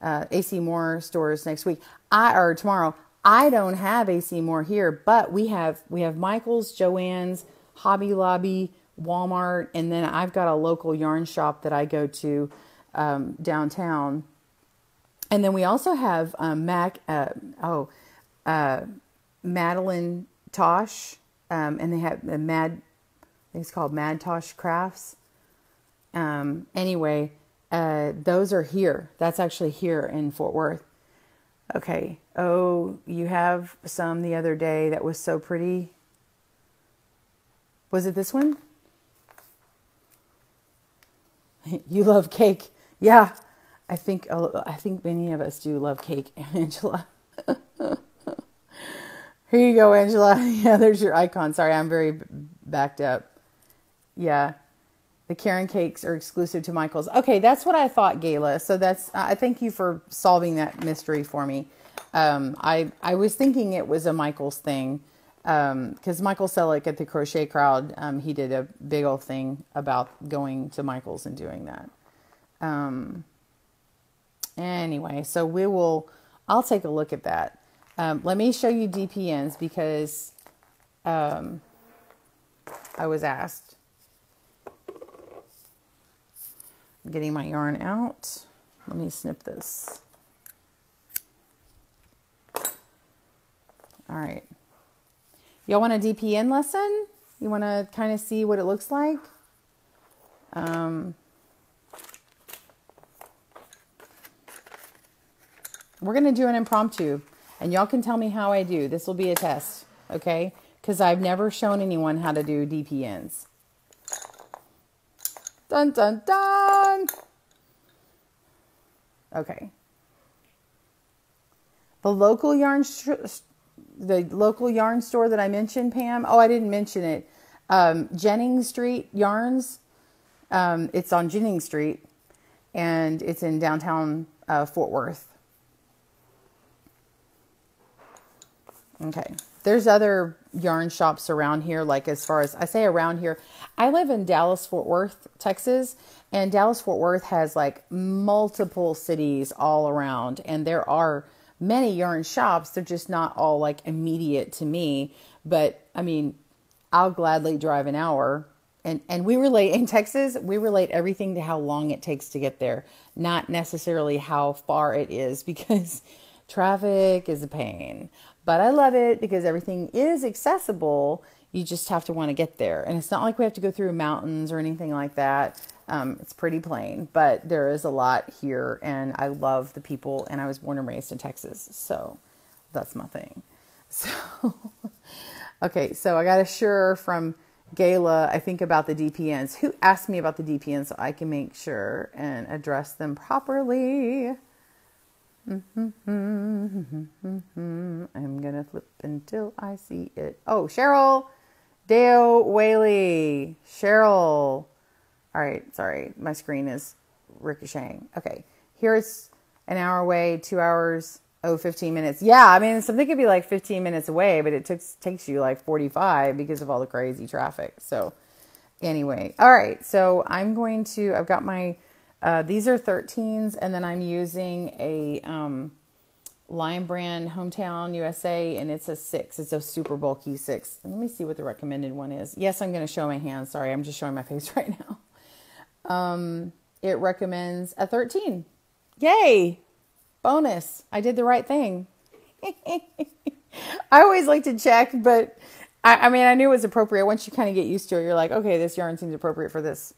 AC Moore stores next week. Or tomorrow. I don't have AC Moore here, but we have Michael's, Joann's, Hobby Lobby, Walmart, and then I've got a local yarn shop that I go to downtown. And then we also have Madeline Tosh, and they have I think it's called Mad Tosh Crafts. Anyway, those are here. That's actually here in Fort Worth. Okay. Oh, you have some the other day that was so pretty. Was it this one? You love cake. Yeah. I think many of us do love cake, Angela. Here you go, Angela. Yeah, there's your icon. Sorry, I'm very backed up. Yeah. The Karen cakes are exclusive to Michael's. Okay, that's what I thought, Gayla. So that's, I thank you for solving that mystery for me. I was thinking it was a Michael's thing, because Michael Selleck at the Crochet Crowd, he did a big old thing about going to Michael's and doing that. Anyway, so I'll take a look at that. Let me show you DPNs because, I was asked. I'm getting my yarn out. Let me snip this. All right. Y'all want a DPN lesson? You want to kind of see what it looks like? We're going to do an impromptu, and y'all can tell me how I do. This will be a test, okay? Because I've never shown anyone how to do DPNs. Dun, dun, dun. Okay. The local yarn store that I mentioned, Pam. Oh, I didn't mention it. Jennings Street Yarns. It's on Jennings Street, and it's in downtown Fort Worth. Okay. There's other yarn shops around here, like as far as I say around here. I live in Dallas, Fort Worth, Texas, and Dallas, Fort Worth has like multiple cities all around, and there are many yarn shops. They're just not all like immediate to me, but I mean, I'll gladly drive an hour. And we relate in Texas, we relate everything to how long it takes to get there, not necessarily how far it is, because traffic is a pain. But I love it because everything is accessible. You just have to want to get there. And it's not like we have to go through mountains or anything like that. It's pretty plain, but there is a lot here, and I love the people, and I was born and raised in Texas. So that's my thing. So, okay. So I got a sure from Gayla, I think, about the DPNs. Who asked me about the DPNs so I can make sure and address them properly. I'm gonna flip until I see it. Oh, Cheryl Dale Whaley. Cheryl. All right, sorry, my screen is ricocheting. Okay, here it's an hour away, 2 hours, 15 minutes. Yeah, I mean, something could be like 15 minutes away, but it takes you like 45 because of all the crazy traffic. So anyway, all right, so I've got my, these are 13s, and then I'm using a Lion Brand Hometown USA, and it's a 6. It's a super bulky 6. Let me see what the recommended one is. Yes, I'm going to show my hand. Sorry, I'm just showing my face right now. It recommends a 13. Yay! Bonus. I did the right thing. I always like to check, but I mean, I knew it was appropriate. Once you kind of get used to it, you're like, okay, this yarn seems appropriate for this,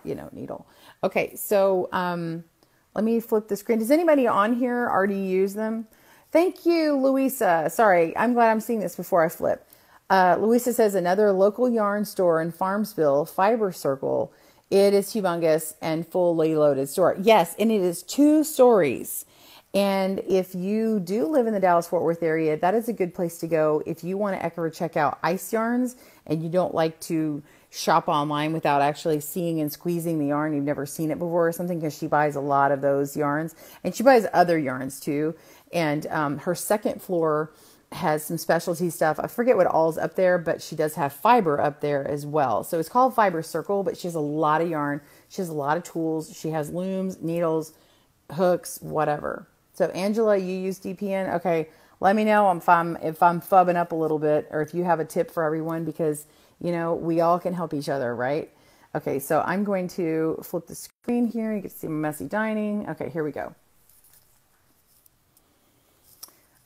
needle. Okay, so let me flip the screen. Does anybody on here already use them? Thank you, Louisa. Sorry, I'm glad I'm seeing this before I flip. Louisa says, another local yarn store in Farmsville, Fiber Circle. It is humongous and fully loaded store. Yes, and it is 2 stories. And if you do live in the Dallas-Fort Worth area, that is a good place to go. If you want to ever check out ice yarns and you don't like to shop online without actually seeing and squeezing the yarn, you've never seen it before or something, because she buys a lot of those yarns. And she buys other yarns too. And her second floor has some specialty stuff. I forget what all's up there, but she does have fiber up there as well. So it's called Fiber Circle, but she has a lot of yarn. She has a lot of tools. She has looms, needles, hooks, whatever. So Angela, you use DPN? Okay. let me know if I'm fubbing up a little bit, or if you have a tip for everyone, because, you know, we all can help each other, right? Okay, so I'm going to flip the screen here. You can see my messy dining. Okay, here we go.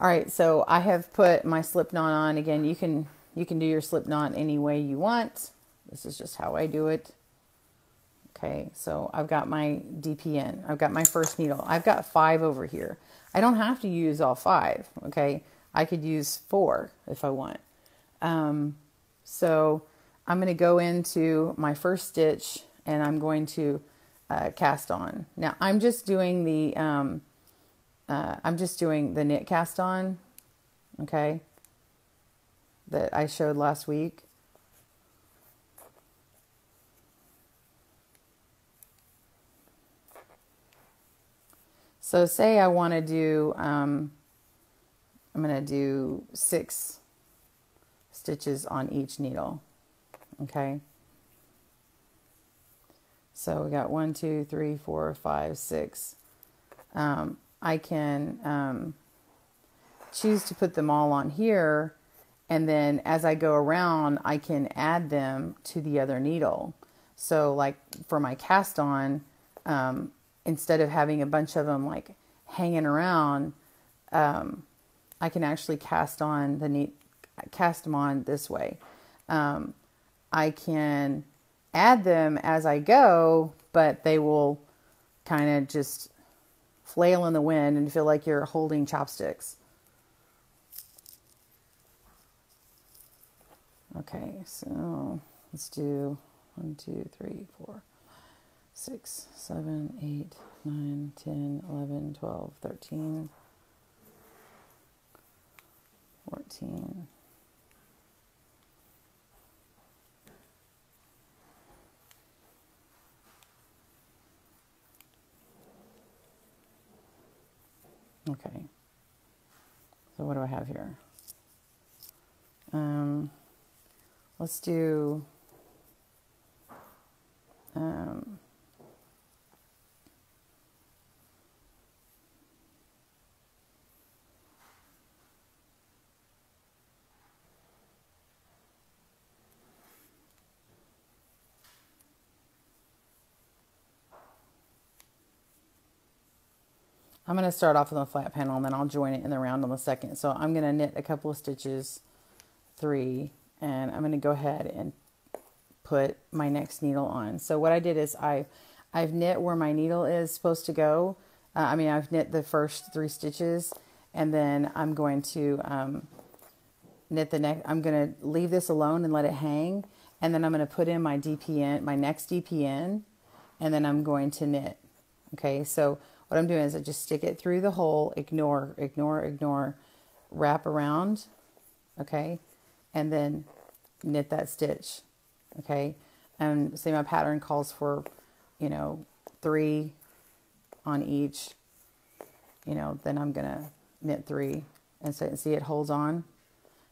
All right, so I have put my slip knot on. Again, you can do your slip knot any way you want. This is just how I do it. Okay, so I've got my DPN. I've got my first needle. I've got 5 over here. I don't have to use all 5, okay? I could use 4 if I want. So I'm going to go into my first stitch, and I'm going to cast on. Now I'm just doing the knit cast on, okay, that I showed last week. So say I want to do, I'm going to do 6 stitches on each needle, okay? So we got 1, 2, 3, 4, 5, 6. I can choose to put them all on here, and then as I go around, I can add them to the other needle. So like for my cast on, instead of having a bunch of them like hanging around, I can actually cast them on this way. I can add them as I go, but they will kind of just flail in the wind and feel like you're holding chopsticks. Okay, so let's do 1, 2, 3, 4, 6, 7, 8, 9, 10, 11, 12, 13, 14. Okay, so what do I have here? Let's do, I'm going to start off with a flat panel, and then I'll join it in the round on the second. So I'm going to knit a couple of stitches, 3, and I'm going to go ahead and put my next needle on. So what I did is I've knit where my needle is supposed to go. I've knit the first 3 stitches, and then I'm going to knit the next. I'm going to leave this alone and let it hang, and then I'm going to put in my DPN, my next DPN, and then I'm going to knit. Okay, so what I'm doing is I just stick it through the hole, ignore, wrap around, okay, and then knit that stitch, okay. And say my pattern calls for, 3 on each, then I'm gonna knit 3, and so see it holds on,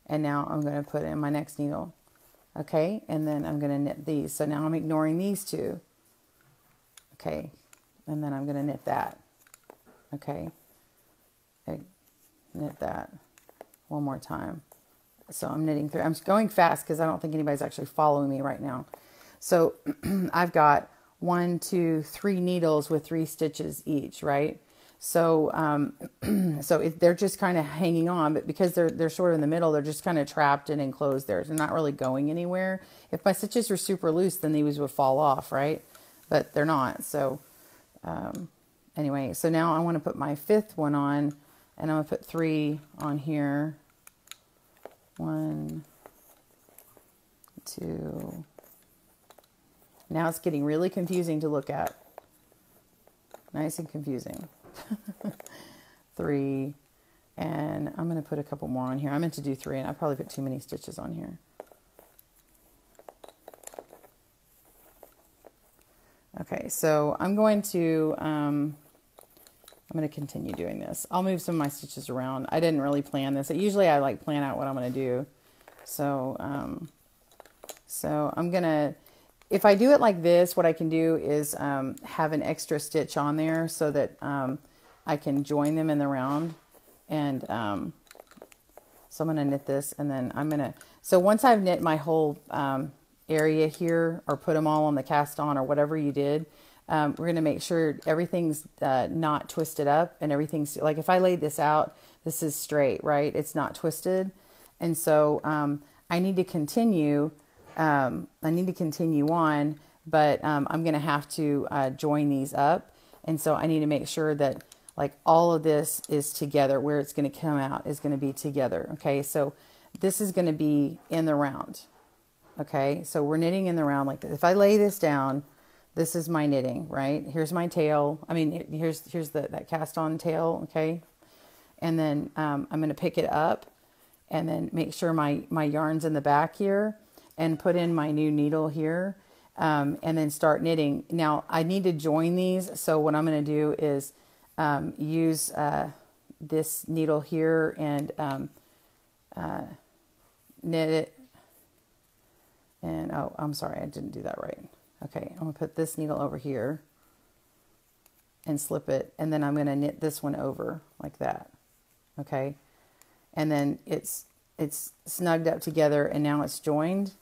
and now I'm gonna put in my next needle, okay, and then I'm gonna knit these. So now I'm ignoring these 2, okay, and then I'm gonna knit that. Okay, I knit that one more time. So I'm knitting 3. I'm going fast because I don't think anybody's actually following me right now. So I've got 1, 2, 3 needles with 3 stitches each, right? So they're just kind of hanging on, but because they're sort of in the middle, they're just kind of trapped and enclosed there. They're not really going anywhere. If my stitches were super loose, then these would fall off, right? But they're not. So anyway, so now I want to put my 5th one on, and I'm going to put 3 on here. 1, 2. Now it's getting really confusing to look at. Nice and confusing. 3, and I'm going to put a couple more on here. I meant to do 3, and I probably put too many stitches on here. Okay, so I'm going to continue doing this. I'll move some of my stitches around. I didn't really plan this. Usually I like plan out what I'm going to do. So I'm going to, if I do it like this, what I can do is have an extra stitch on there so that I can join them in the round. And So I'm going to knit this, and then I'm going to, so once I've knit my whole area here, or put them all on the cast on, or whatever you did, we're going to make sure everything's not twisted up, and everything's, like if I laid this out, this is straight, right? It's not twisted. And so I need to continue on, but I'm going to have to join these up. And so I need to make sure that like all of this is together, where it's going to come out is going to be together. Okay. So this is going to be in the round. Okay. So we're knitting in the round like this. If I lay this down, this is my knitting, right? Here's my tail. I mean, here's that cast on tail. Okay. And then I'm going to pick it up and then make sure my yarn's in the back here, and put in my new needle here, and then start knitting. Now I need to join these. So what I'm going to do is use this needle here and knit it. And oh, I'm sorry, I didn't do that right. Okay, I'm going to put this needle over here and slip it, and then I'm going to knit this one over like that. Okay, and then it's snugged up together, and now it's joined.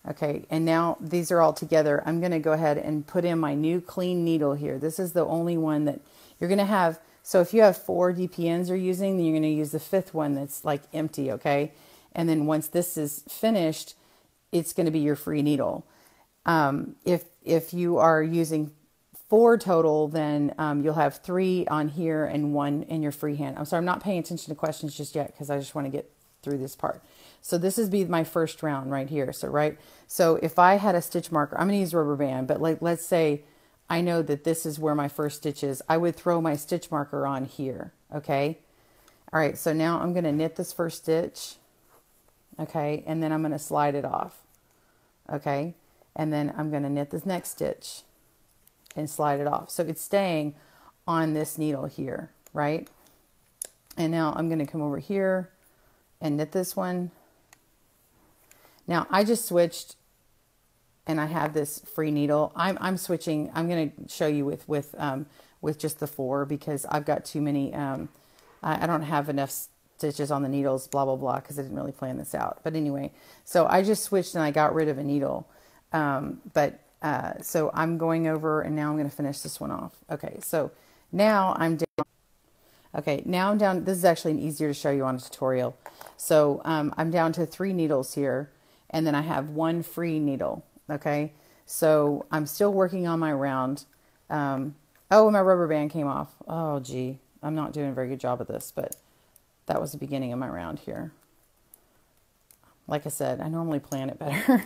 Okay, and now these are all together. I'm going to go ahead and put in my new clean needle here. This is the only one that you're going to have. So if you have 4 DPNs you're using, then you're going to use the 5th one that's like empty, okay? And then once this is finished, it's going to be your free needle. If you are using 4 total, then you'll have 3 on here and 1 in your free hand. I'm sorry, I'm not paying attention to questions just yet because I just want to get through this part. So this is be my first round right here. So if I had a stitch marker, I'm going to use rubber band, but like, let's say I know that this is where my first stitch is. I would throw my stitch marker on here. Okay. All right. So now I'm going to knit this first stitch. Okay. And then I'm going to slide it off. Okay. And then I'm going to knit this next stitch and slide it off. So it's staying on this needle here. Right. And now I'm going to come over here and knit this one. Now I just switched, and I have this free needle. I'm switching. I'm going to show you with just the 4 because I've got too many. I don't have enough stitches on the needles. Blah blah blah. Because I didn't really plan this out. But anyway, so I just switched and I got rid of a needle. So I'm going over, and now I'm going to finish this one off. Okay. So now I'm down. Okay. Now I'm down. This is actually easier to show you on a tutorial. So I'm down to 3 needles here. And then I have 1 free needle. Okay. So I'm still working on my round. Oh, my rubber band came off. Oh, gee. I'm not doing a very good job of this, but that was the beginning of my round here. Like I said, I normally plan it better.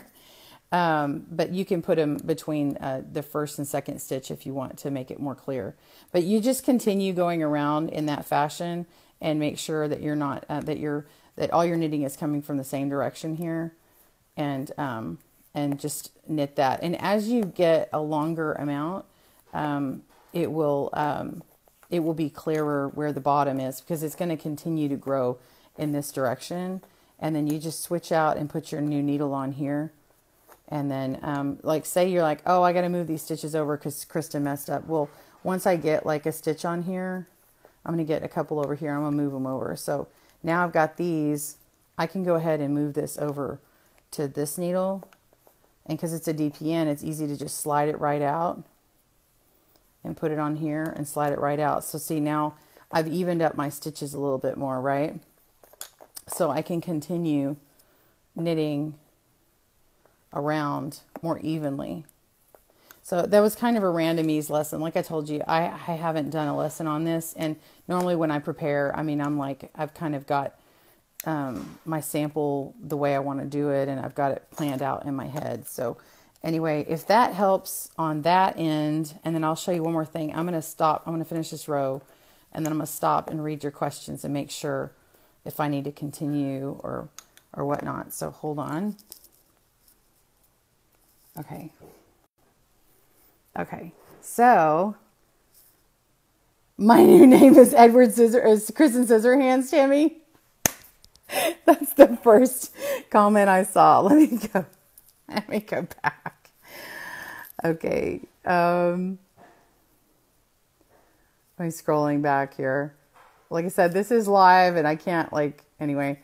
But you can put them between the first and second stitch if you want to make it more clear. But you just continue going around in that fashion and make sure that you're not, that all your knitting is coming from the same direction here. And just knit that. And as you get a longer amount, it will be clearer where the bottom is, because it's going to continue to grow in this direction. And then you just switch out and put your new needle on here. And then, like say you're like, oh, I got to move these stitches over because Kristen messed up. Well, once I get like a stitch on here, I'm going to get a couple over here. I'm going to move them over. So now I've got these, I can go ahead and move this over to this needle, and because it's a DPN, it's easy to just slide it right out and put it on here and slide it right out. So see, now I've evened up my stitches a little bit more, right? So I can continue knitting around more evenly. So that was kind of a random ease lesson. Like I told you, I haven't done a lesson on this, and normally when I prepare, I mean, I've kind of got my sample the way I want to do it, and I've got it planned out in my head. So anyway, if that helps on that end, and then I'll show you one more thing. I'm going to stop. I'm going to finish this row, and then I'm going to stop and read your questions and make sure if I need to continue or whatnot. So hold on. Okay. So my new name is Kristen Scissorhands, Tammy. That's the first comment I saw. Let me go back. Okay. I'm scrolling back here. Like I said, this is live and I can't anyway.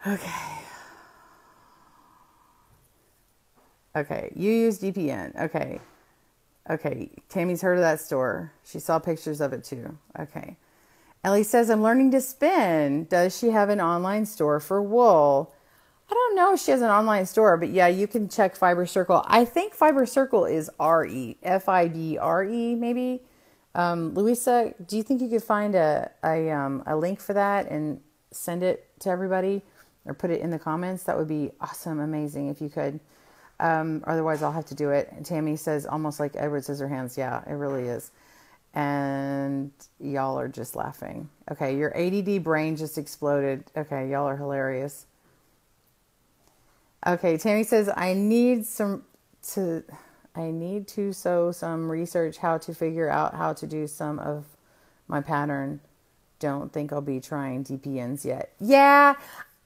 Okay. Okay. You use DPN. Okay. Okay. Tammy's heard of that store. She saw pictures of it too. Okay. Ellie says, I'm learning to spin. Does she have an online store for wool? I don't know if she has an online store, but yeah, you can check Fiber Circle. I think Fiber Circle is RE, FIBRE, maybe. Louisa, do you think you could find a link for that and send it to everybody or put it in the comments? That would be awesome, amazing if you could. Otherwise, I'll have to do it. And Tammy says, almost like Edward Scissorhands. Yeah, it really is. And y'all are just laughing. Okay, your ADD brain just exploded. Okay, y'all are hilarious. Okay, Tammy says, I need to sow some research how to figure out how to do some of my pattern. Don't think I'll be trying DPNs yet. Yeah,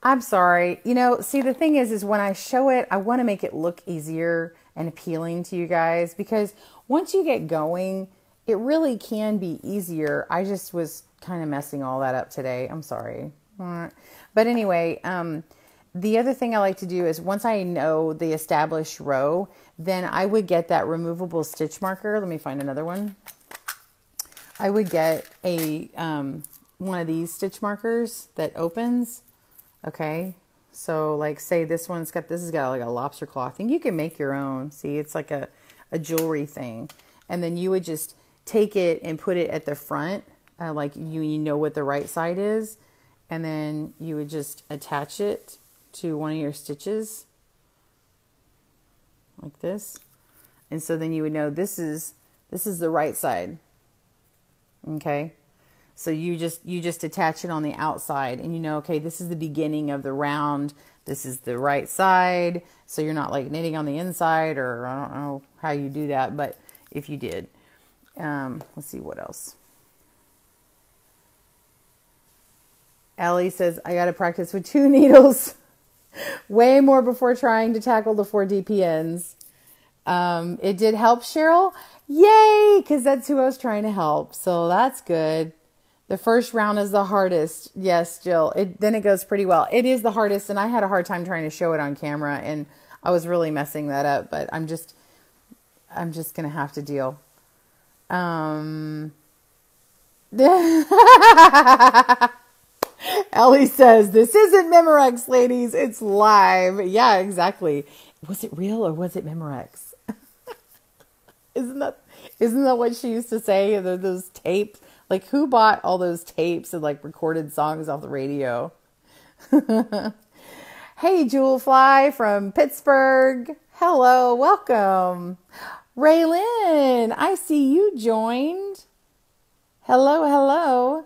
I'm sorry. You know, see, the thing is when I show it, I want to make it look easier and appealing to you guys, because once you get going, it really can be easier. I just was kind of messing all that up today. I'm sorry. But anyway, the other thing I like to do is once I know the established row, then I would get that removable stitch marker. Let me find another one. I would get a one of these stitch markers that opens. Okay, so like say this has got like a lobster claw. I think you can make your own. See, it's like a jewelry thing, and then you would just take it and put it at the front, like you know what the right side is, and then you would just attach it to one of your stitches like this, and so then you would know this is the right side. Okay, so you just attach it on the outside, and you know, okay, this is the beginning of the round, this is the right side, so you're not like knitting on the inside, or I don't know how you do that, but if you did. Let's see what else. Allie says, I got to practice with 2 needles. Way more before trying to tackle the 4 DPNs. It did help, Cheryl. Yay! Because that's who I was trying to help. So that's good. The first round is the hardest. Yes, Jill. Then it goes pretty well. It is the hardest, and I had a hard time trying to show it on camera, and I was really messing that up, but I'm just going to have to deal. Ellie says, this isn't Memorex, ladies. It's live. Yeah, exactly. Was it real or was it Memorex? Isn't that what she used to say? Those tapes? Like, who bought all those tapes and like recorded songs off the radio? Hey, Jewelfly from Pittsburgh. Hello, welcome. Raylyn, I see you joined. Hello, hello.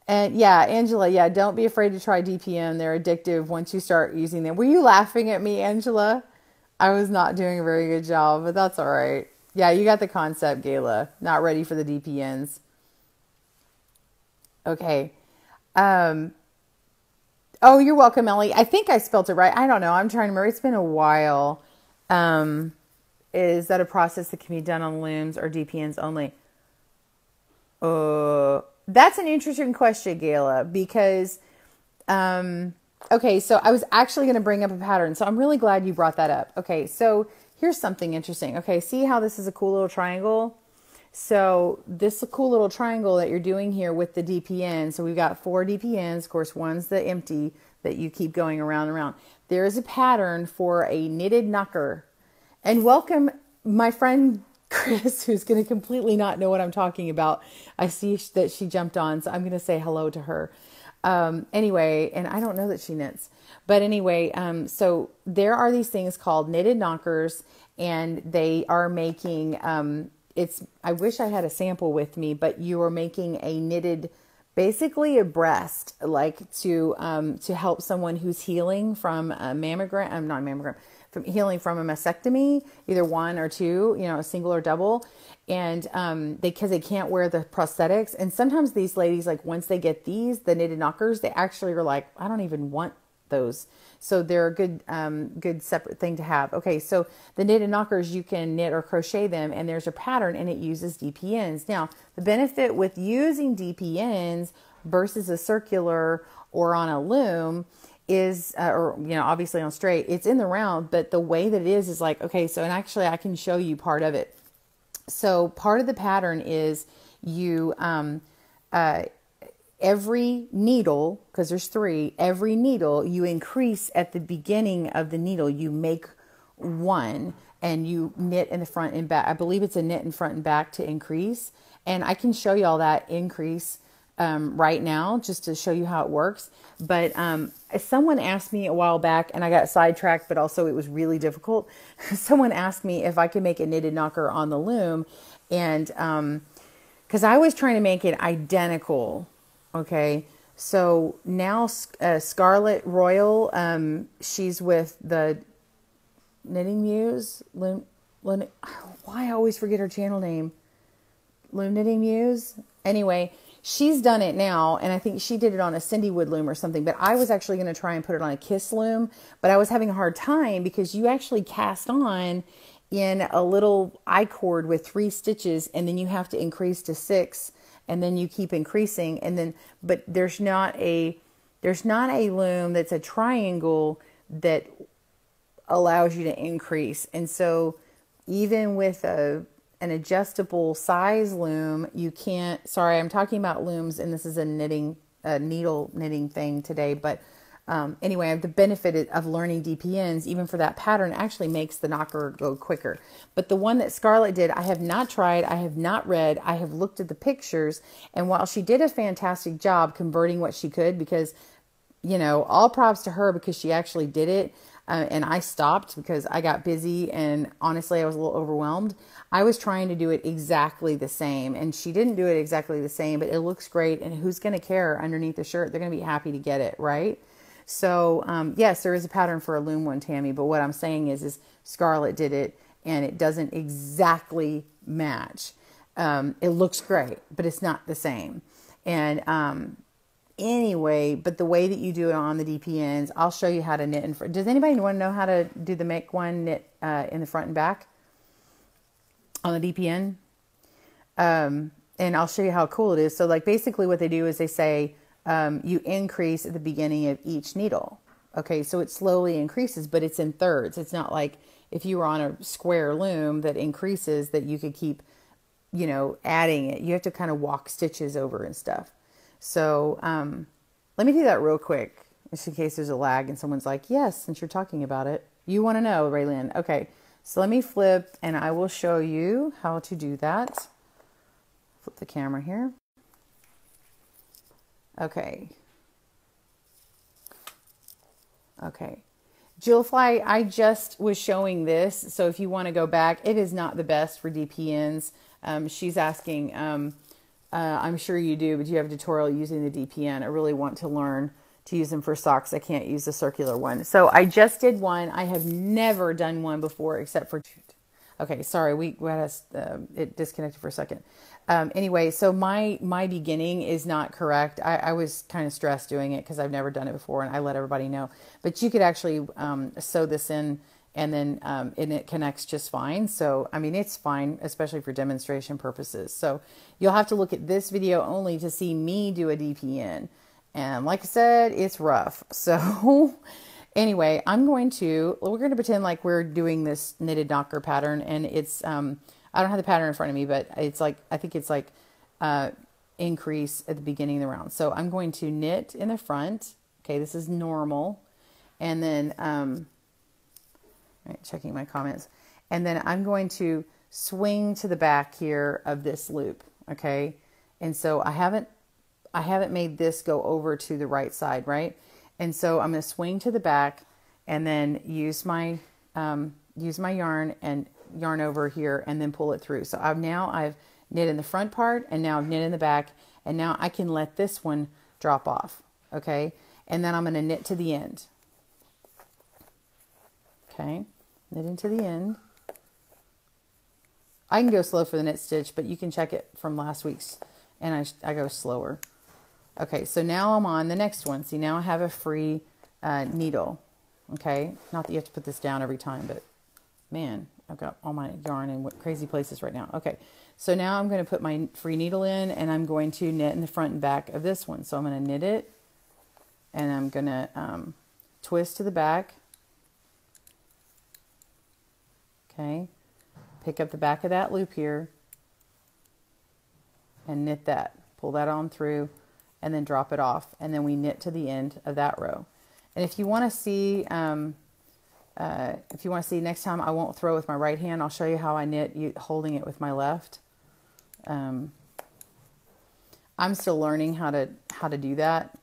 And yeah, Angela, yeah, don't be afraid to try DPM. They're addictive once you start using them. Were you laughing at me, Angela? I was not doing a very good job, but that's all right. Yeah, you got the concept, Gayla. Not ready for the DPNs. Okay. Oh, you're welcome, Ellie. I think I spelled it right. I don't know. I'm trying to remember. It's been a while. Is that a process that can be done on looms or DPNs only? That's an interesting question, Gayla, because, okay, so I was actually going to bring up a pattern. So I'm really glad you brought that up. Okay, so here's something interesting. Okay, see how this is a cool little triangle? So this is a cool little triangle that you're doing here with the DPN. So we've got 4 DPNs. Of course, one's the empty that you keep going around and around. There is a pattern for a knitted knocker. And welcome my friend Chris, who's going to completely not know what I'm talking about. I see that she jumped on, so I'm going to say hello to her. Anyway, and I don't know that she knits. But anyway, so there are these things called knitted knockers, and they are making, I wish I had a sample with me, but you are making a knitted, basically a breast, like to help someone who's healing from a mammogram, not mammogram, from healing from a mastectomy, either 1 or 2, a single or double. And because they can't wear the prosthetics. And sometimes these ladies, like once they get the knitted knockers, they actually are like, I don't even want those. So they're a good separate thing to have. Okay, so the knitted knockers, you can knit or crochet them, and there's a pattern, and it uses DPNs. Now, the benefit with using DPNs versus a circular or on a loom is, or, you know, obviously on straight, it's in the round, but the way that it is like, okay, so, and actually I can show you part of it. So part of the pattern is you, every needle, because there's 3, every needle you increase at the beginning of the needle, you make 1 and you knit in the front and back. I believe it's a knit in front and back to increase. And I can show you all that increase right now just to show you how it works. But someone asked me a while back, and I got sidetracked, but also it was really difficult. Someone asked me if I could make a knitted knocker on the loom, and because I was trying to make it identical. Okay, so now Scarlet Royal, she's with the Knitting Muse. Why I always forget her channel name. Loom Knitting Muse. Anyway, she's done it now, and I think she did it on a Cindywood loom or something, but I was actually going to try and put it on a Kiss loom, but I was having a hard time because you actually cast on in a little I-cord with 3 stitches, and then you have to increase to 6, and then you keep increasing, and then, but there's not a loom that's a triangle that allows you to increase. And so even with an adjustable size loom, you can't, sorry, I'm talking about looms, and this is a needle knitting thing today, but anyway, the benefit of learning DPNs, even for that pattern, actually makes the knocker go quicker. But the one that Scarlett did, I have not tried, I have not read, I have looked at the pictures, and while she did a fantastic job converting what she could, because, you know, all props to her because she actually did it, and I stopped because I got busy, and honestly, I was a little overwhelmed. I was trying to do it exactly the same, and she didn't do it exactly the same, but it looks great, and who's going to care underneath the shirt? They're going to be happy to get it, right? So, yes, there is a pattern for a loom one, Tammy, but what I'm saying is Scarlett did it, and it doesn't exactly match. It looks great, but it's not the same. And anyway, but the way that you do it on the DPNs, I'll show you how to knit in front. Does anybody want to know how to do the make one knit in the front and back on the DPN? And I'll show you how cool it is. So like basically what they do is they say you increase at the beginning of each needle. Okay, so it slowly increases, but it's in thirds. It's not like if you were on a square loom that increases that you could keep, you know, adding it. You have to kind of walk stitches over and stuff. So let me do that real quick, just in case there's a lag and someone's like, yes, since you're talking about it. You want to know, Raylyn. Okay, so let me flip and I will show you how to do that. Flip the camera here. Okay. Okay. Jillfly, I just was showing this, so if you want to go back, it is not the best for DPNs. She's asking, I'm sure you do, but you have a tutorial using the DPN. I really want to learn to use them for socks. I can't use the circular one. So I just did one. I have never done one before except for... Okay, sorry, we had it disconnected for a second. Anyway, so my beginning is not correct. I was kind of stressed doing it because I've never done it before, and I let everybody know. But you could actually sew this in, and then and it connects just fine. So, I mean, it's fine, especially for demonstration purposes. So you'll have to look at this video only to see me do a DPN. And like I said, it's rough. So... Anyway, we're going to pretend like we're doing this knitted knocker pattern, and it's, I don't have the pattern in front of me, but it's like, I think it's like, increase at the beginning of the round. So I'm going to knit in the front. Okay. This is normal. And then, right, checking my comments, and then I'm going to swing to the back here of this loop. Okay. And so I haven't made this go over to the right side, right? And so I'm going to swing to the back and then use my yarn and yarn over here and then pull it through. So I've knit in the front part, and now I've knit in the back, and now I can let this one drop off. Okay. And then I'm going to knit to the end. Okay. Knit into the end. I can go slow for the knit stitch, but you can check it from last week's, and I go slower. Okay, so now I'm on the next one. See, now I have a free needle. Okay, not that you have to put this down every time, but man, I've got all my yarn in crazy places right now. Okay, so now I'm going to put my free needle in, and I'm going to knit in the front and back of this one. So I'm going to knit it, and I'm going to twist to the back. Okay, pick up the back of that loop here and knit that. Pull that on through and then drop it off. And then we knit to the end of that row. And if you want to see, next time, I won't throw with my right hand. I'll show you how I knit holding it with my left. I'm still learning how to do that.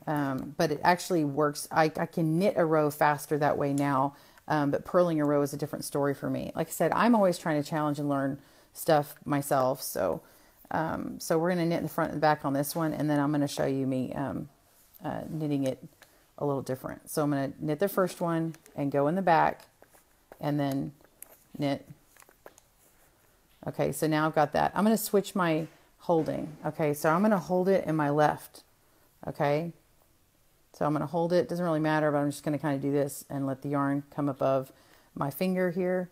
But it actually works. I can knit a row faster that way now. But purling a row is a different story for me. Like I said, I'm always trying to challenge and learn stuff myself. So we're going to knit the front and the back on this one. And then I'm going to show you me knitting it a little different. So I'm going to knit the first one and go in the back and then knit. Okay, so now I've got that. I'm going to switch my holding. Okay, so I'm going to hold it in my left. Okay, so I'm going to hold it. Doesn't really matter, but I'm just going to kind of do this and let the yarn come above my finger here.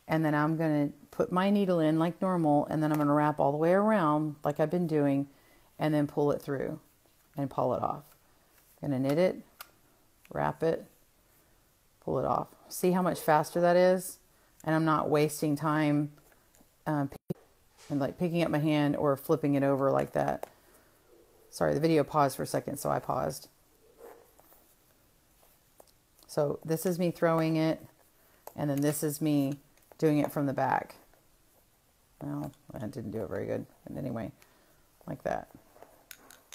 And then I'm going to put my needle in like normal, and then I'm going to wrap all the way around like I've been doing, and then pull it through and pull it off. I'm going to knit it, wrap it, pull it off. See how much faster that is? And I'm not wasting time and like picking up my hand or flipping it over like that. Sorry, the video paused for a second, so I paused. So this is me throwing it, and then this is me doing it from the back. Well, I didn't do it very good. But anyway, like that.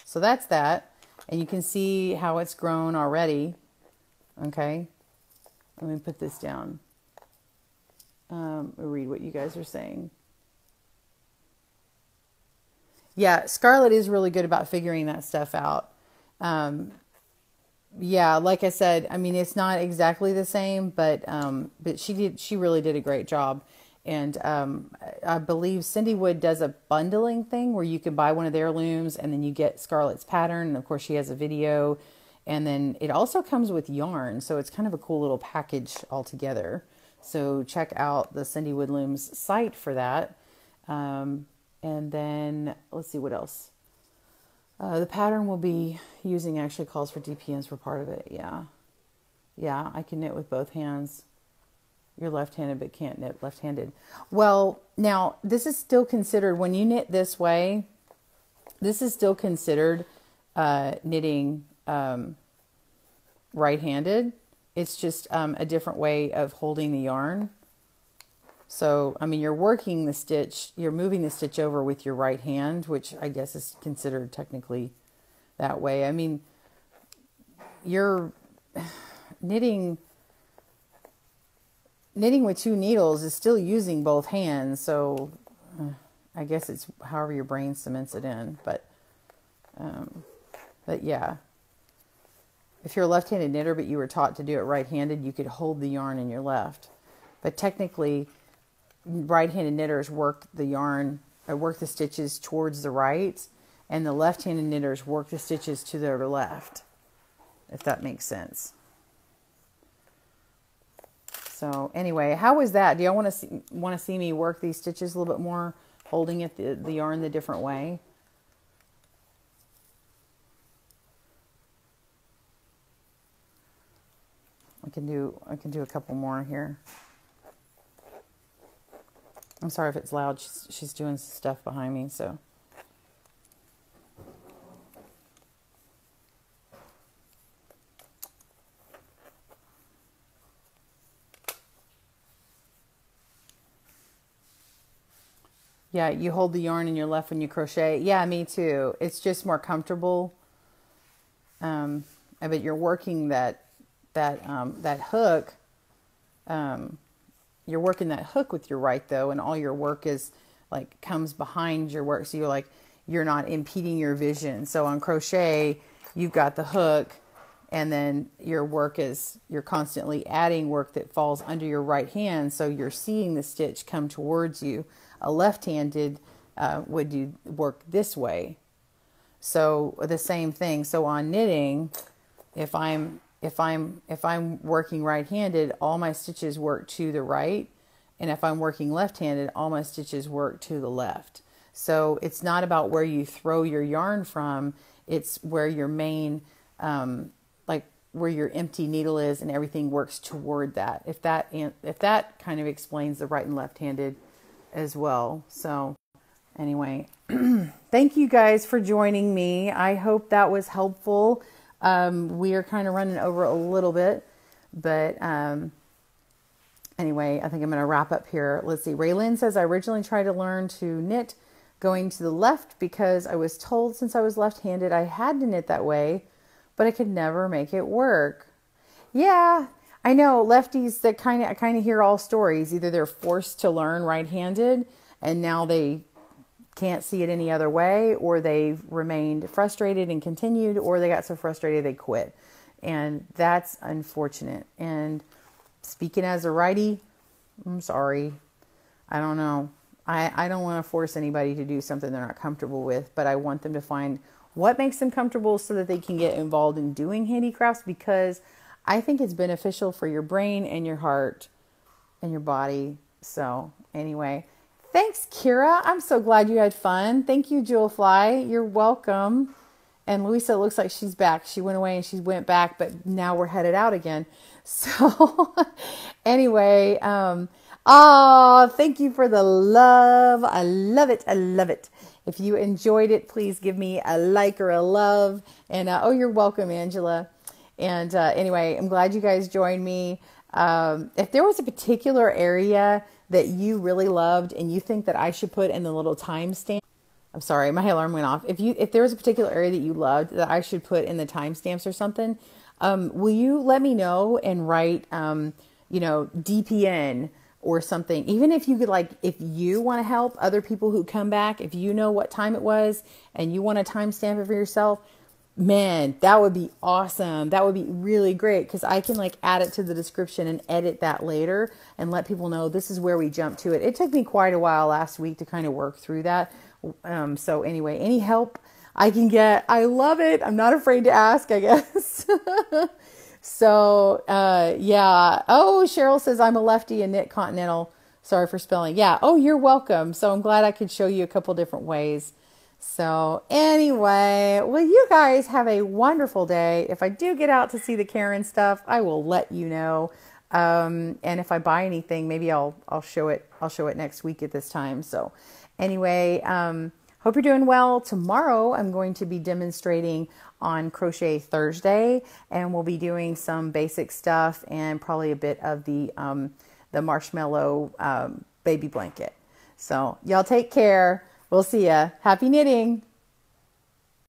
So that's that. And you can see how it's grown already. Okay. Let me put this down. Read what you guys are saying. Yeah, Scarlett is really good about figuring that stuff out. Yeah, like I said, I mean, it's not exactly the same, but she really did a great job. And I believe Cindy Wood does a bundling thing where you can buy one of their looms and then you get Scarlett's pattern. And of course she has a video, and then it also comes with yarn. So it's kind of a cool little package altogether. So check out the Cindy Wood Looms site for that. And then let's see what else. The pattern we'll be using actually calls for DPNs for part of it. Yeah. Yeah, I can knit with both hands. You're left-handed but can't knit left-handed. Well, now this is still considered, when you knit this way, this is still considered knitting right-handed. It's just a different way of holding the yarn. So, I mean, you're working the stitch, you're moving the stitch over with your right hand, which I guess is considered technically that way. I mean, you're knitting with two needles is still using both hands. So I guess it's however your brain cements it in. But yeah, if you're a left-handed knitter, but you were taught to do it right-handed, you could hold the yarn in your left. But technically, right-handed knitters work the yarn, work the stitches towards the right, and the left-handed knitters work the stitches to their left, if that makes sense. So anyway, how was that? Do y'all want to see me work these stitches a little bit more, holding it the yarn the different way? I can do a couple more here. I'm sorry if it's loud. She's doing stuff behind me, so. Yeah, you hold the yarn in your left when you crochet. Yeah, me too. It's just more comfortable. But you're working that hook. You're working that hook with your right though, and all your work is like comes behind your work. So you're not impeding your vision. So on crochet, you've got the hook, and then your work is, you're constantly adding work that falls under your right hand. So you're seeing the stitch come towards you. A left-handed would do work this way. So the same thing. So on knitting, if I'm working right-handed, all my stitches work to the right. And if I'm working left-handed, all my stitches work to the left. So it's not about where you throw your yarn from. It's where your main, like where your empty needle is, and everything works toward that. If that kind of explains the right and left-handed as well. So anyway, thank you guys for joining me. I hope that was helpful. We are kind of running over a little bit, but anyway, I think I'm going to wrap up here. Let's see. Raylyn says, I originally tried to learn to knit going to the left because I was told since I was left-handed I had to knit that way, but I could never make it work. Yeah, I know lefties that I kind of hear all stories. Either they're forced to learn right-handed and now they can't see it any other way, or they've remained frustrated and continued, or they got so frustrated they quit. And that's unfortunate. And speaking as a righty, I'm sorry. I don't know. I don't want to force anybody to do something they're not comfortable with, but I want them to find what makes them comfortable so that they can get involved in doing handicrafts, because I think it's beneficial for your brain and your heart and your body. So anyway, thanks, Kira. I'm so glad you had fun. Thank you, Jewel Fly. You're welcome. And Louisa, it looks like she's back. She went away and she went back, but now we're headed out again. So anyway, thank you for the love. I love it. I love it. If you enjoyed it, please give me a like or a love. And, you're welcome, Angela. And, anyway, I'm glad you guys joined me. If there was a particular area that you really loved and you think that I should put in the little timestamp, I'm sorry, my alarm went off. If there was a particular area that you loved that I should put in the timestamps or something, will you let me know and write, DPN or something? Even if you could, if you want to help other people who come back, if you know what time it was and you want to timestamp it for yourself, man, that would be awesome. That would be really great, because I can add it to the description and edit that later and let people know this is where we jumped to it. It took me quite a while last week to kind of work through that. So anyway, any help I can get, I love it. I'm not afraid to ask, I guess. So, yeah. Oh, Cheryl says I'm a lefty and knit continental. Sorry for spelling. Yeah. Oh, you're welcome. So I'm glad I could show you a couple different ways. So anyway, well, you guys have a wonderful day. If I do get out to see the Karen stuff, I will let you know. And if I buy anything, maybe I'll show it. I'll show it next week at this time. So anyway, hope you're doing well. Tomorrow I'm going to be demonstrating on Crochet Thursday, and we'll be doing some basic stuff and probably a bit of the marshmallow baby blanket. So y'all take care. We'll see ya. Happy knitting.